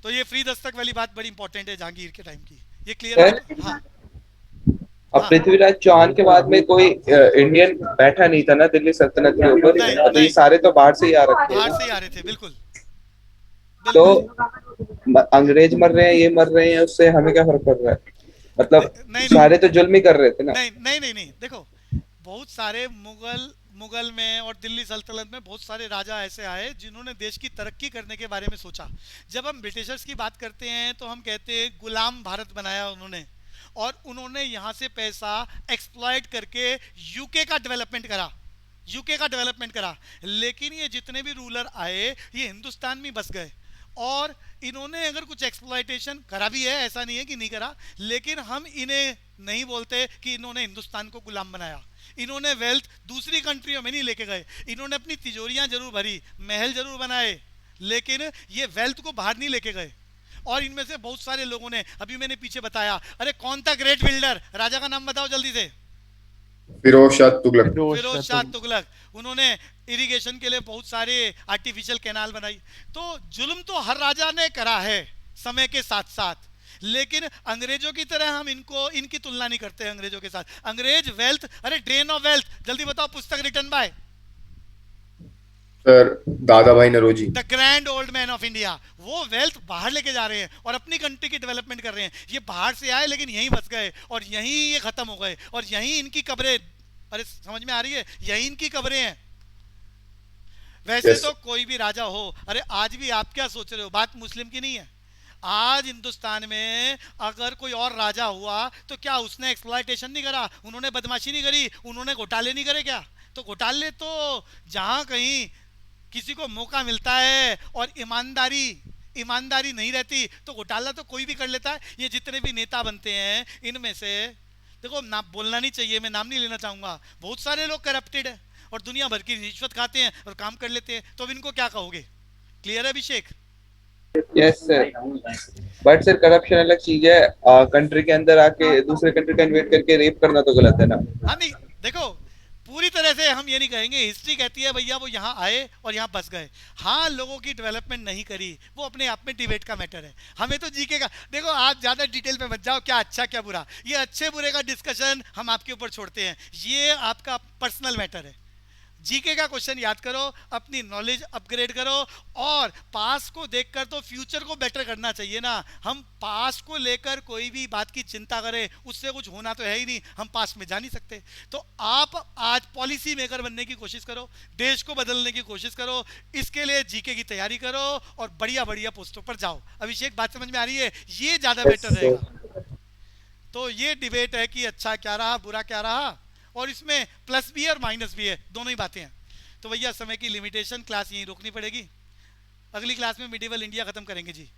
तो ये फ्री दस्तक वाली बात बड़ी इंपॉर्टेंट है जहांगीर के टाइम की। ये क्लियर है? हाँ। अब पृथ्वीराज चौहान के बाद में कोई इंडियन बैठा नहीं था ना दिल्ली सल्तनत के ऊपर, नहीं, तो ये नहीं। सारे तो बाहर से ही आ रखे बाहर हैं। से ही आ रहे थे, बिल्कुल। तो अंग्रेज मर रहे हैं, ये मर रहे हैं, उससे हमें क्या फर्क पड़ रहा है? मतलब नहीं, सारे तो जुल्म ही कर रहे थे ना। नहीं नहीं नहीं नहीं, देखो बहुत सारे मुगल में और दिल्ली सल्तनत में बहुत सारे राजा ऐसे आए जिन्होंने देश की तरक्की करने के बारे में सोचा। जब हम ब्रिटिशर्स की बात करते हैं तो हम कहते हैं गुलाम भारत बनाया उन्होंने, और उन्होंने यहाँ से पैसा एक्सप्लॉइट करके यूके का डेवलपमेंट करा, यूके का डेवलपमेंट करा। लेकिन ये जितने भी रूलर आए ये हिंदुस्तान में बस गए और इन्होंने अगर कुछ एक्सप्लॉइटेशन करा भी है, ऐसा नहीं है कि नहीं करा, लेकिन हम इन्हें नहीं बोलते कि इन्होंने हिंदुस्तान को गुलाम बनाया। इन्होंने वेल्थ दूसरी कंट्रियों में नहीं लेके गए, इन्होंने अपनी तिजोरियां जरूर भरी, महल जरूर बनाए, लेकिन ये वेल्थ को बाहर नहीं लेके गए। और इनमें से बहुत सारे लोगों ने, अभी मैंने पीछे बताया, अरे कौन था ग्रेट बिल्डर, राजा का नाम बताओ जल्दी से। फिरोज शाह तुगलक। फिरोज शाह तुगलक। उन्होंने इरिगेशन के लिए बहुत सारे आर्टिफिशियल कैनाल बनाई। तो जुल्म तो हर राजा ने करा है समय के साथ साथ, लेकिन अंग्रेजों की तरह हम इनकी तुलना नहीं करते अंग्रेजों के साथ। अंग्रेज वेल्थ, अरे ड्रेन ऑफ वेल्थ, जल्दी बताओ, पुस्तक रिटन बाय सर दादा भाई Naoroji. The grand old man of India. वो वेल्थ बाहर लेके जा रहे हैं और अपनी कंट्री की डेवलपमेंट कर रहे हैं। ये बाहर से आए लेकिन यहीं बस गए और यहीं ये खत्म हो गए और यहीं इनकी कब्रें, अरे समझ में आ रही है, यहीं इनकी कब्रें हैं। वैसे Yes. तो कोई भी राजा हो, अरे आज भी आप क्या सोच रहे हो, बात मुस्लिम की नहीं है। आज हिंदुस्तान में अगर कोई और राजा हुआ तो क्या उसने एक्सप्लॉइटेशन नहीं करा, उन्होंने बदमाशी नहीं करी, उन्होंने घोटाले नहीं करे क्या? तो घोटाले तो जहां कहीं किसी को मौका मिलता है और ईमानदारी नहीं रहती तो घोटाला तो कोई भी कर लेता है। ये जितने भी नेता बनते हैं इनमें से, देखो नाम बोलना नहीं चाहिए, मैं नाम नहीं लेना चाहूंगा, बहुत सारे लोग करप्टेड है और दुनिया भर की रिश्वत खाते हैं और काम कर लेते हैं। तो अब इनको क्या कहोगे? क्लियर है Abhishek? Yes sir, but sir corruption अलग चीज है, कंट्री के अंदर आके दूसरे कंट्री का इन्वेट करके रेप करना तो गलत है ना। हाँ नहीं, देखो पूरी तरह से हम ये नहीं कहेंगे, हिस्ट्री कहती है भैया वो यहाँ आए और यहाँ बस गए। हाँ लोगों की डेवलपमेंट नहीं करी, वो अपने आप में डिबेट का मैटर है, हमें तो जीके का, देखो आप ज़्यादा डिटेल में मत जाओ क्या अच्छा क्या बुरा, ये अच्छे बुरे का डिस्कशन हम आपके ऊपर छोड़ते हैं, ये आपका पर्सनल मैटर है। जीके का क्वेश्चन याद करो, अपनी नॉलेज अपग्रेड करो और पास को देखकर तो फ्यूचर को बेटर करना चाहिए ना। हम पास को लेकर कोई भी बात की चिंता करें उससे कुछ होना तो है ही नहीं, हम पास में जा नहीं सकते। तो आप आज पॉलिसी मेकर बनने की कोशिश करो, देश को बदलने की कोशिश करो, इसके लिए जीके की तैयारी करो और बढ़िया बढ़िया पोस्टों पर जाओ। अभिषेक बात समझ में आ रही है? ये ज़्यादा बेटर रहेगा। तो ये डिबेट है कि अच्छा क्या रहा बुरा क्या रहा, और इसमें प्लस भी है और माइनस भी है, दोनों ही बातें हैं। तो भैया समय की लिमिटेशन, क्लास यहीं रोकनी पड़ेगी। अगली क्लास में मिडिवल इंडिया खत्म करेंगे जी।